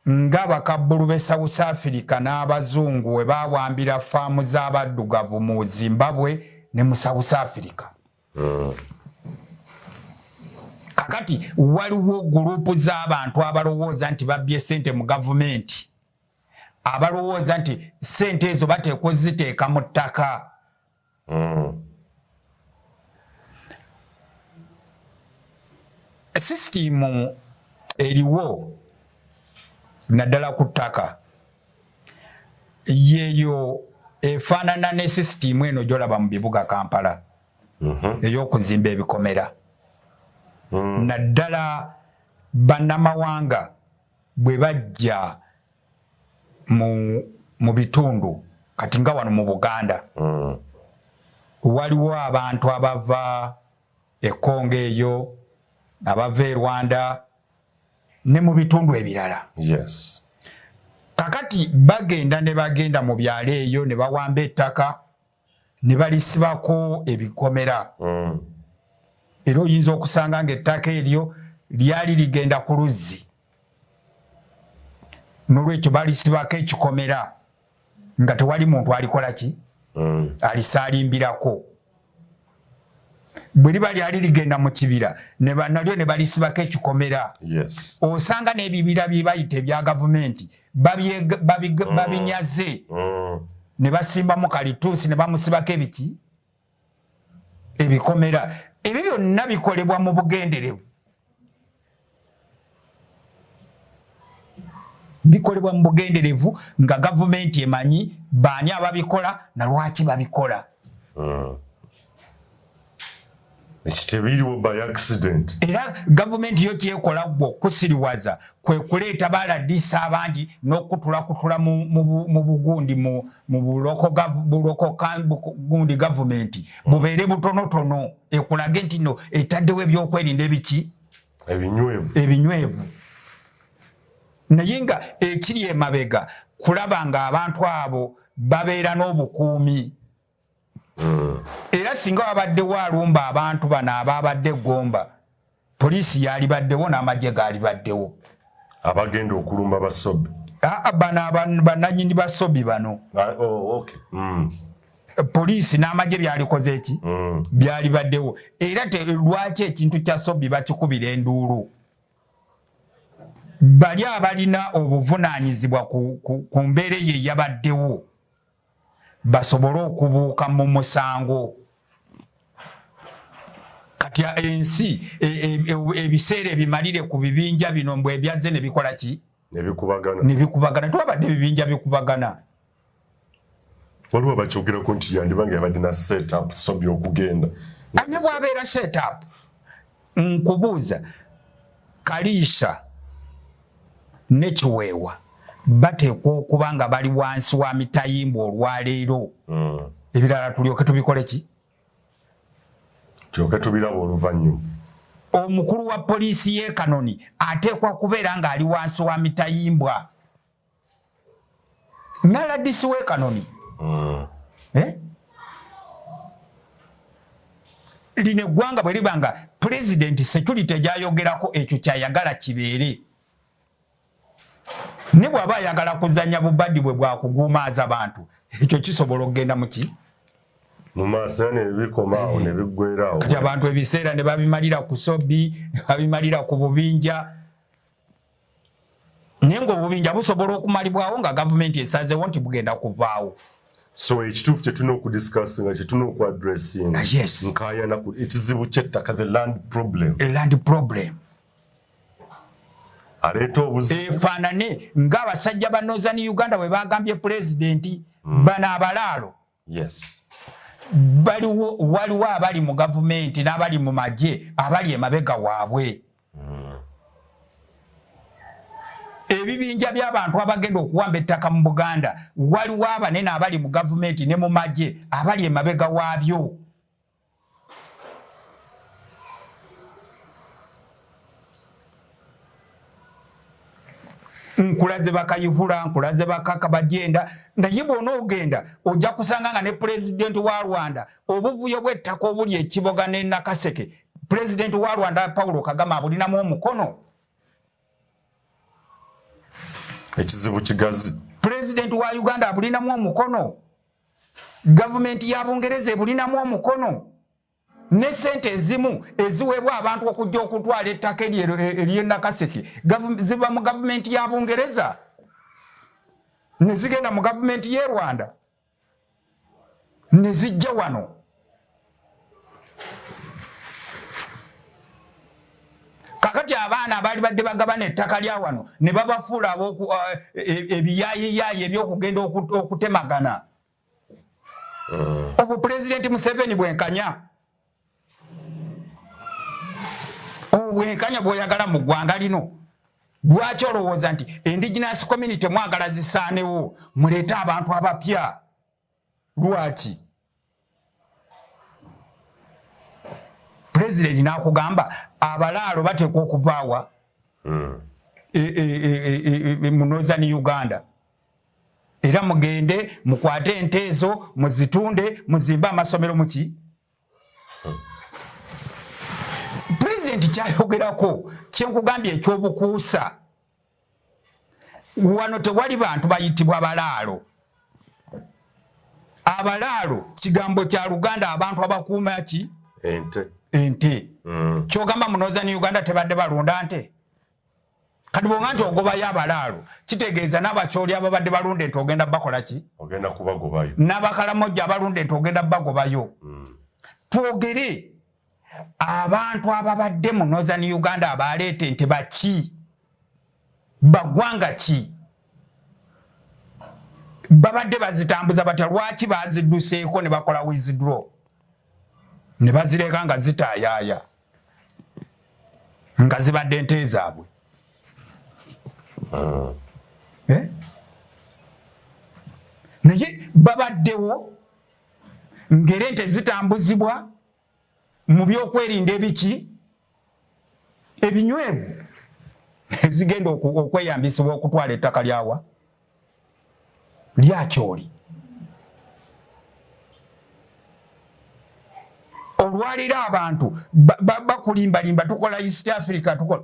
Speaker 1: nga bakabbulu b'e South Africa n'abazungu we baawambira faamu z'abaddugavu mu Zimbabwe ne mu South Africa. Kakati waliwo gurupu z'abantu abalowooza nti babbye ssente mu gavumenti, abalowooza nti ssente ezo bateekwa ziteeka mu ttaka. Sisitimu eriwo naddala ku ttaka yeeyo efaanana ne sisitimu eno gy'olaba mu bibuga Kampala ey'okuzimba ebikomera. Naddala bannamawanga bwe bajja mu bitundu kati nga wano mu Buganda waliwo abantu abava e Kongo eyo, abava e Rwanda ne mu bitundu ebirala.
Speaker 2: Yes.
Speaker 1: Kakati bagenda ne bagenda mu byalo eyo ne bawamba ettaka ne balisibako ebikomera. Era oyinza okusanga ng'ettaka eryo lyali ligenda ku luzzi, n'olwekyo balisibako ekikomera nga tewali muntu alikola ki? Alisaalimbirako. Bwe liba lyali ligenda mu kibira nalyo ne balisibako ekikomera.
Speaker 2: Yes.
Speaker 1: Osanga n'ebibira bye bayita ebya gavumenti babinyaze ne basimbamu kalituusi ne bamusibako ebiki? Ebikomera. Ebyo byonna bikolebwa mu bugenderevu. Bikolebwa mu bugenderevu nga gavumenti emanyi baani ababikola na lwaki babikola.
Speaker 2: Ekitebiriwo by accident.
Speaker 1: Era gavumenti yo kyekola gwo kusiriwaza kwe kuleeta baladisa abangi n'okutula mu bugundi mu buloko gundi gavumenti bubeere butonotono ekulage nti no etaddewo ebyokwerinda ebiki? Ebinywevu. Naye nga ekiri emabega kulaba nga abantu abo babeera n'obukuumi. Era singa wabaddewo alumba abantu bano ababadde Gomba, poliisi yali baddewo n'amagye gaali baddewo.
Speaker 2: Abagenda okulumba ba Sobi.
Speaker 1: Bano bannannyini ba Sobi bano.
Speaker 2: Okay.
Speaker 1: Poliisi n'amagye byalikoze eki? Byali baddewo. Era lwaki ekintu kya Sobi bakikubira enduulu? Bali abalina obuvunaanyizibwa ku mbeera ye yabaddewo basobole okubuuka mu musango. Kati ensi ebiseera ebimalire ku bibinja bino mbwe ebyazze ne bikola ki? Ne bikubagana. Twabadde ebibinja bikubagana.
Speaker 2: Waliwo abakyogerako nti yandiba nga yabadde na set up Sobi okugenda.
Speaker 1: Ne bwabeera set up. Nkubuuza Kaliisha ne Kiweewa bateekwa okuba nga bali wansi wa mitayimbo olwaleero. Ebirala tulyoke tubikole ki?
Speaker 2: Tulyoke tubiraba oluvannyuma.
Speaker 1: Omukulu wa poliisi y'e Kanoni ateekwa kubeera ng'ali wansi wa mitayimbwa. Naladisi w'e Kanoni. Lino eggwanga bwe liba nga pulezidenti security gy'ayogerako ekyo kyayagala kibeere. Ne bw'aba ayagala kuzannya bubaddi bwe bwakuguumaaza abantu, ekyo kisobola okugenda mu ki?
Speaker 2: Mu maaso ne bikomaawo ne biggweeraawo.
Speaker 1: Kati abantu ebiseera ne babimalira ku Sobi, ne babimalira ku bubinja. Naye ng'obubinja busobola okumalibwawo nga gavumenti esazeewo nti bugenda kuvaawo.
Speaker 2: So ekituufu kye tulina okudiscussinga, kye tulina okuaddressinga.
Speaker 1: Yes.
Speaker 2: Nkaayana ku ekizibu ky'ettaka, the land problem.
Speaker 1: Land problem.
Speaker 2: Aleeta obuzibu.
Speaker 1: Efaanane ng'abasajja ba Northern Uganda bwe bagambye pulezidenti bano abalaalo.
Speaker 2: Yes.
Speaker 1: Waliwo abali mu gavumenti n'abali mu magye abali emabega waabwe. Ebibinja by'abantu abagenda okuwamba ettaka mu Buganda waliwo abanene abali mu gavumenti ne mu magye abali emabega waabyo. nkulaze bakayihula nkulaze bakaka bagenda naye bw'ona ogenda ojja kusanga nga ne pulezidenti wa Rwanda obuvuyo bw'ettaka obuli ekiboga ne Nakaseke pulezidenti wa Rwanda Paulo Kagame abulinamu omukono
Speaker 2: ekizibu kigazi
Speaker 1: pulezidenti wa Uganda abulinamu omukono gavumenti ya Bungereza ebulinamu omukono ne sente ezimu eziweebwa abantu okujja okutwala ettaka ery'e Nakaseke ziva mu gavumenti ya Bungereza ne zigenda mu gavumenti y'e Rwanda ne zijja wano kakati abaana abaali badde bagabana ettaka lya wano ne babafuula ebiyaayiyayi ebyokugenda okutemagana obwo pulezidenti Museveni bwenkanya obwenkanya bw'oyagala mu ggwanga lino lwaki olowooza nti indigenous community mwagala zisaanewo muleete abantu abapya lwaki pulezidenti n'akugamba abalaalo bateekwa okuvaawa mu Northern Uganda era mugende mukwate ente ezo muzitunde muzimbe amasomero muki pulezidenti kyayogerako kyenkugambye ekyobukuusa wano tewali bantu bayitibwa abalaalo abalaalo kigambo kya Luganda abantu abakuuma ki ente kyogamba mu Northern Uganda tebadde balunda nte kati bwonga nti ogobayo abalaalo kitegeeza n'abakyoli ababadde balunda ente ogenda bakola ki
Speaker 2: ogenda kubagobayo
Speaker 1: n'abakalamojja abalunda ente ogenda bagobayo twogere abantu ababadde mu Northern Uganda abaleeta ente baki bagwanga ki babadde bazitambuza batya lwaki bazidduseeko ne bakola withdraw ne bazireka nga zitaayaaya nga zibadde ente zaabwe naye babaddewo ngere ente zitambuzibwa mu byokwerinda ebiki ebinywevu zigenda okweyambisibwa okutwala ettaka lyawa lyakyoli olwaliro abantu bakulimbalimba tukola East Africa tukola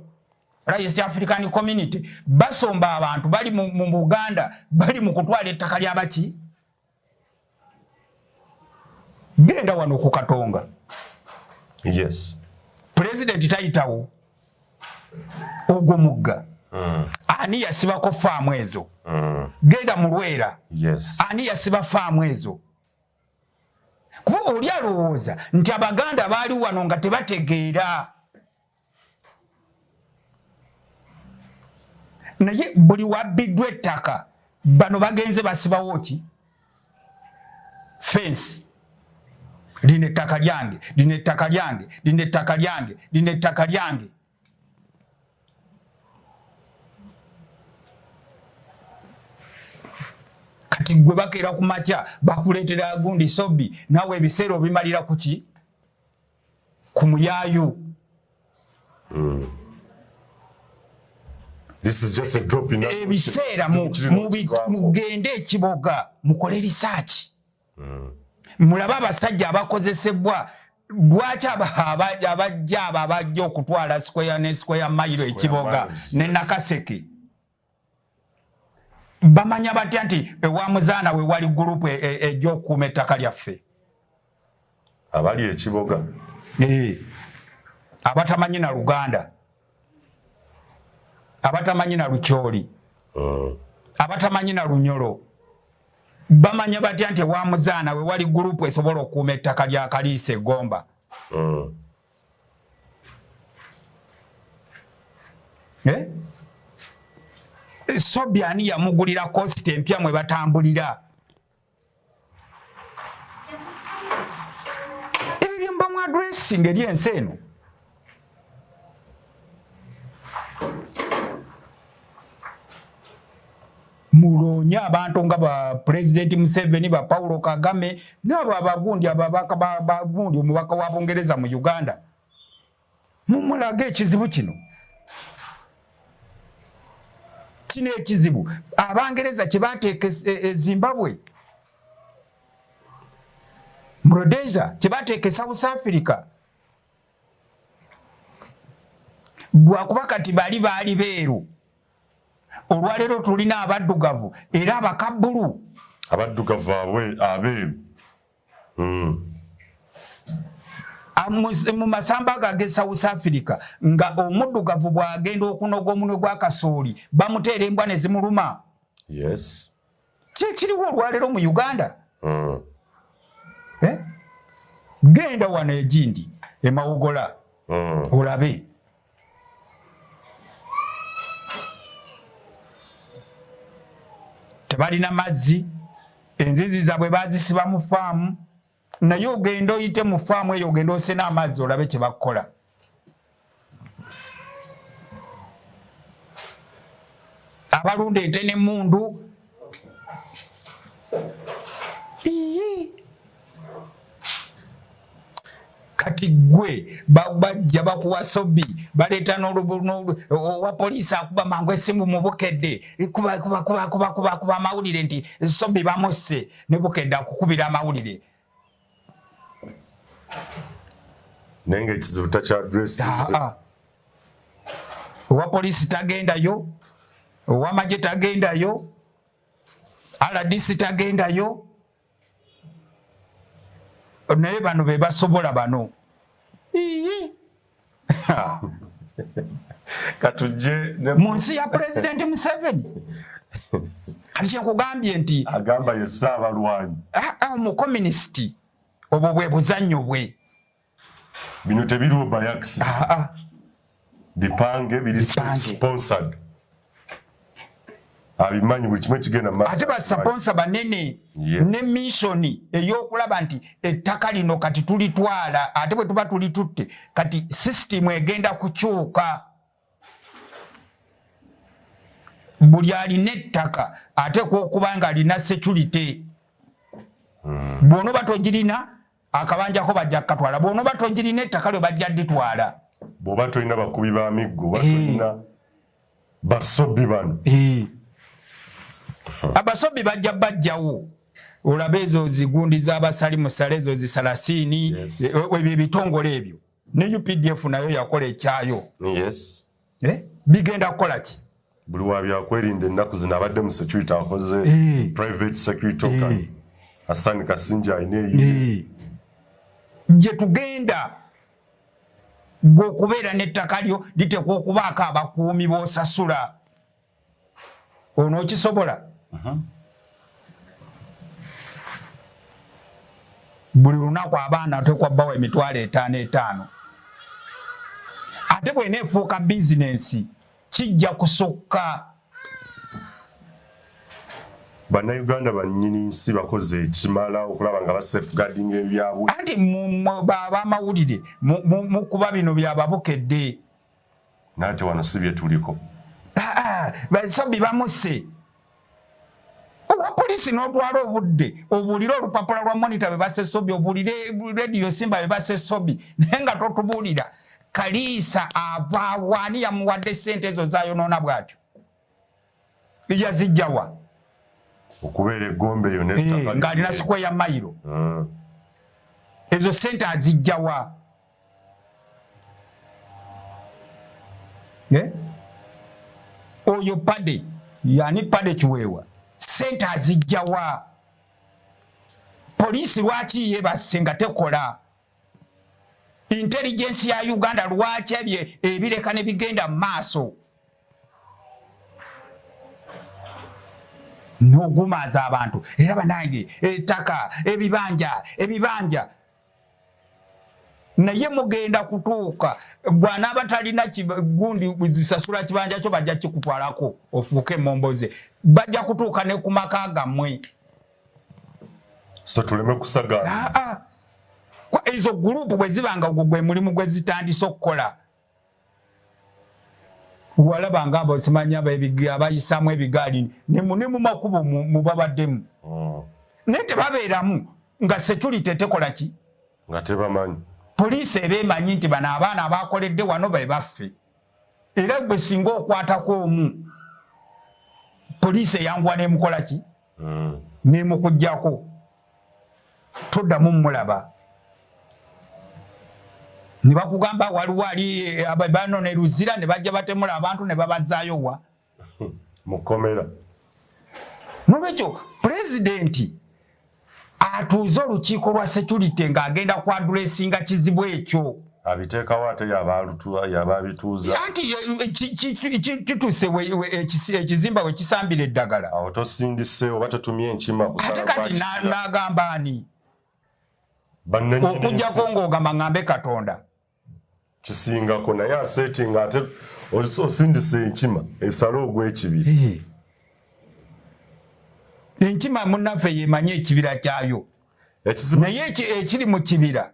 Speaker 1: East African Community basomba abantu bali mu Buganda bali mu kutwala ettaka lyabaki genda wano ku Katonga
Speaker 2: yes
Speaker 1: president tayitawo ogwo mugga ani yasibako faamu ezo genda mu Lwera
Speaker 2: yes
Speaker 1: ani yasiba faamu ezo kuba oli alowooza nti Abaganda baali wano nga tebategeera naye buli wabbiddwa ettaka bano bagenze basibawo ki fence lino ettaka lyange lino ettaka lyange lino ettaka lyange lino ettaka lyange kati gwe bakeera ku makya bakuleetera gundi Sobi nawe ebiseera obimalira ku ki ku muyaayu
Speaker 2: this is just a drop in
Speaker 1: ebiseera mugende ekiboga mukole research mulaba abasajja abakozesebwa lwaki abajja abajja okutwala square ne square mile ekiboga ne Nakaseke bamanya batya nti ewa muzaana we wali gurupu ej'okukuuma ettaka lyaffe
Speaker 2: abali ekiboga
Speaker 1: abatamanyi na Luganda abatamanyi na Lukyoli abatamanyi na Lunyolo bamanya batya nti ewa muzaana we wali gurupu esobola okukuuma ettaka lya Kaliisa Egomba Sobi ani yamugulira coast empya mwe batambulira ebirimba mu addressing eri ensi eno mulonye abantu nga ba President Museveni ba Paulo Kagame n'abo abagundi ababaka bagundi omubaka wa Bungereza mu Uganda mumulage ekizibu kino kino ekizibu Abangereza kye bateeka Zimbabwe mu Rhodesia kye bateeka South Africa bwakuba kati bali beeru olwaleero tulina abaddugavu era abakabbulu
Speaker 2: abaddugavu abeeru
Speaker 1: mu masamba gage South Africa nga omuddugavu bwagenda okunoga omunwe gwa kasooli bamuteera embwa ne zimuluma.
Speaker 2: Yes.
Speaker 1: Kiriwo olwaleero mu Uganda. Genda wano egindi Emawugola olabe. Tebalina mazzi, enzizi zaabwe bazisiba mu faamu, naye ogenda oyite mu faamu eyo ogenda osena amazzi olabe kye bakola. Abalunda ente n'emmundu kati gwe bajja bakuwa Sobi baleeta owa poliisi akuba mangu essimu mu Bukedde kuba amawulire nti Sobi bamusse ne Bukedde akukubira amawulire.
Speaker 2: Naye ng'ekizibu takyadresi.
Speaker 1: Owa poliisi tagendayo, ow'amagye tagendayo, RDC tagendayo, naye bano be basobola bano.
Speaker 2: Katujje
Speaker 1: mu nsi ya President Museveni. Kati kyekugambye nti
Speaker 2: agamba ye Ssaabalwanyi
Speaker 1: omukominisiti obwo bwe buzannyo bwe.
Speaker 2: Bino tebiriwo bayakisi. Bipange biri sponsored. Abimanyi buli kimu kigenda mu maaso.
Speaker 1: Ate basponsa banene ne missioni ey'okulaba nti ettaka lino kati tulitwala ate bwe tuba tulitutte kati system egenda kukyuka. Buli alina ettaka ate okubanga alina security. Bw'onoba togirina akabanjako bajja kukatwala, bw'onoba togirina ettaka lyo bajja dditwala.
Speaker 2: Bw'oba tolina bakubi ba miggo batolina basobi bano.
Speaker 1: Abasobi bajjawo olabe ezo zigundi z'abasali musale ezo zisalasini ebyo ebitongole ebyo ne UPDF nayo yakola ekyayo.
Speaker 2: Yes.
Speaker 1: Bigenda kukola ki?
Speaker 2: Buli wa byakwerinda ennaku zino abadde mu security akoze private security token. Hassan Kasinja ayina eyi. Gye
Speaker 1: tugenda gw'okubeera n'ettaka lyo litekwa okubaako abakuumi b'osasula. Ono okisobola? Buli lunaku abaana atekwa bbawa emitwalo 5 ate bw'eneefuuka bizinensi kijja kusukka.
Speaker 2: Bannayuganda bannyini nsi bakoze ekimala okulaba nga basafeguarding ebyabwe.
Speaker 1: Anti ab'amawulire mu kuba bino byababukedde.
Speaker 2: Nate wano si bye tuliko.
Speaker 1: Basobi bamusse. Owa poliisi n'otwala obudde obuulire olupapula lwa monitor be basse Sobi, obuulire radio Simba be basse Sobi, naye nga totubuulira Kaliisa avaawa ani yamuwadde ssente ezo zaayonoona bw'atyo. Yazijjawa
Speaker 2: okubeera eggombe eyo
Speaker 1: ng'alina sikwe ya mayiro. Ezo ssente azijjawa. Oyo Pade yani Pade Kiweewa ssente azijjawa. Poliisi lwaki yeebase nga tekola? Intelligence ya Uganda lwaki ebireka ne bigenda mu maaso? N'ogumaaza abantu era banange ettaka ebibanja naye mugenda kutuuka bw'anaaba talina gundi zisasula kibanja kyo bajja kikutwalako ofuuke momboze, bajja kutuuka ne ku maka gammwe.
Speaker 2: So tuleme kusagaana.
Speaker 1: Ezo gurupu bwe zibanga ogwo gwe mulimu gwe zitandise okukola. Walaba nga abasimanya abayisamu ebigaali ne mu makubo mu babaddemu. Naye tebabeeramu nga security tekola ki?
Speaker 2: Nga tebamanyi.
Speaker 1: Poliisi ebeemanyi nti bano abaana abakoledde wano be baffe. Era gwe singa okwatako omu police yangwa ne mukola ki ne mukujjako toddamu mulaba ne bakugamba waliwo ali ababano ne luzira ne bajja batemula abantu ne babazaayo wa
Speaker 2: mukomera
Speaker 1: nolwekyo pulezidenti atuuze olukiiko lwa security ng'agenda ku adressinga kizibu ekyo
Speaker 2: abiteekawo ate yababituuza
Speaker 1: anti kituse ekizimba we kisambira eddagala
Speaker 2: awo tosindise oba totumye enkima
Speaker 1: ate kati n'agamba ani okujjako ng'ogamba ŋŋambe Katonda
Speaker 2: kisingako naye asetinga ate osindise enkima esale ogw'ekibiri
Speaker 1: enkima munnaffe yemanye ekibira kyayo naye ekiri mu kibira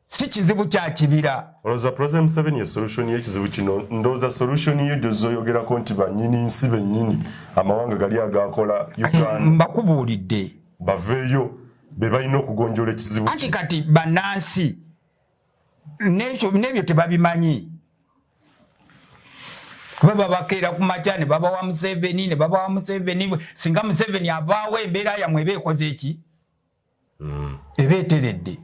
Speaker 1: si kizibu kya kibira
Speaker 2: olowooza President Museveni solution y'ekizibu kino ndowooza solution y'egyo z'oyogerako nti bannyini nsi bennyini amawanga gali agakola Uganda
Speaker 1: mbakubuulidde
Speaker 2: baveeyo be balina okugonjoola ekizibu
Speaker 1: anti kati bannansi n'ebyo tebabimanyi baba bakeera ku makya ne babawa Museveni singa Museveni avaawo embeera yamwe eba ekoze eki eba eteredde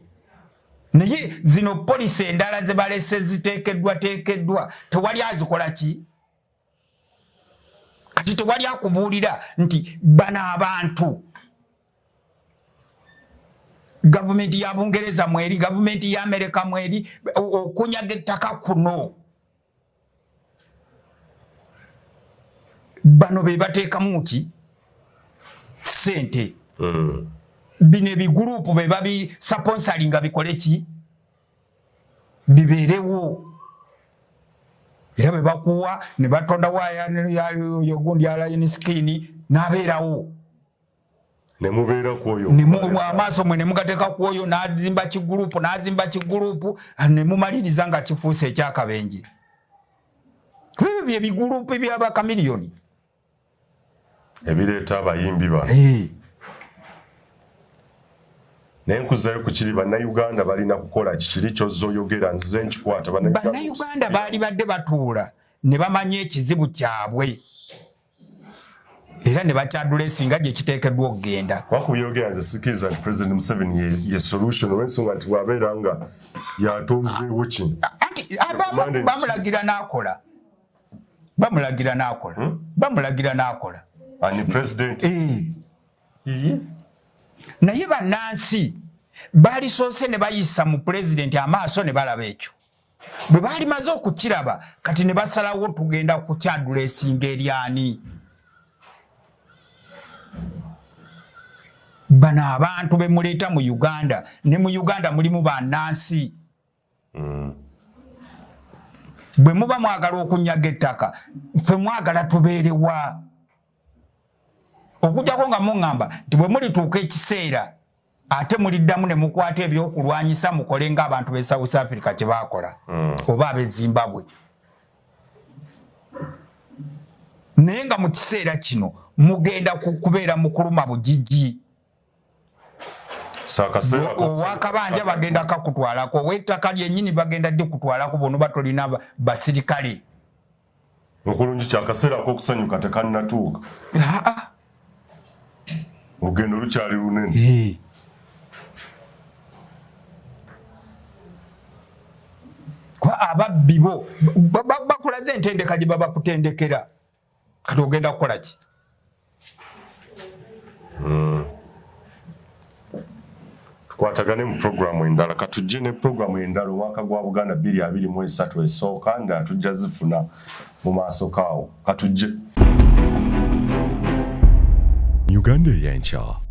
Speaker 1: naye zino polisi endala ze balese ziteekeddwa tewali azikola ki kati tewali akubuulira nti bano abantu gavumenti ya Bungereza mweri gavumenti ya Amerika mweri okunyaga ettaka kuno bano be bateekamu ki sente bino ebigurupu be babi sponsoringa bikole ki bibeerewo era bwe bakuwa ne batonda yogundi alayini skini n'abeerawo
Speaker 2: ne mubeera kwoyo
Speaker 1: amaaso mwe ne mugateeka kwoyo n'azimba kigurupu ne mumaliriza nga kifuuse ekyakabenje ebyo ebigurupu by'abakamiliyoni
Speaker 2: ebireeta abayimbi bano naye nkuzayo ku kiri bannayuganda balina kukola kikiri kyozooyogera nzize nkikwata
Speaker 1: bannayuganda baali badde batuula ne bamanya ekizibu kyabwe era ne bakyadulesinga gye kiteekeddwa okugenda
Speaker 2: kwakubyogerera nze sikiriza nti President Museveni ye solution olw'ensonga nti bwabeera nga yatoozeewo kino
Speaker 1: anti bamulagira n'akola
Speaker 2: ani president
Speaker 1: naye bannansi baalisoose ne bayisa mu pulezidenti amaaso ne balaba ekyo bwe baali maze okukiraba kati ne basalawo tugenda kukyadulesinga eryani bano abantu be muleeta mu Uganda ne mu Uganda mulimu bannansi bwe muba mwagala okunyaga ettaka ffe mwagala tubeerewa okujjako nga muŋŋamba nti bwe mulituuka ekiseera ate muliddamu ne mukwata ebyokulwanyisa mukole ng'abantu b'e South Africa kye baakola oba ab'e Zimbabwe naye nga mu kiseera kino mugenda kubeera mu kuluma bugigi owakabanja bagenda kakutwalako ow'ettaka lyennyini bagenda ddi kutwalako bonoba tolina basirikale
Speaker 2: okulungi kyakaseera ak'okusanyuka tekannatuuka olugendo lukyali lunene
Speaker 1: kwa ababbi bo bakulaze entendeka gye baba kutendekera kati ogenda kukola ki
Speaker 2: tukwatagane mu programu endala katujje ne programu endala omwaka gwa Buganda 2023 esooka nga tujja zifuna mu maaso kaawo katujje
Speaker 3: Uganda Eyenkya.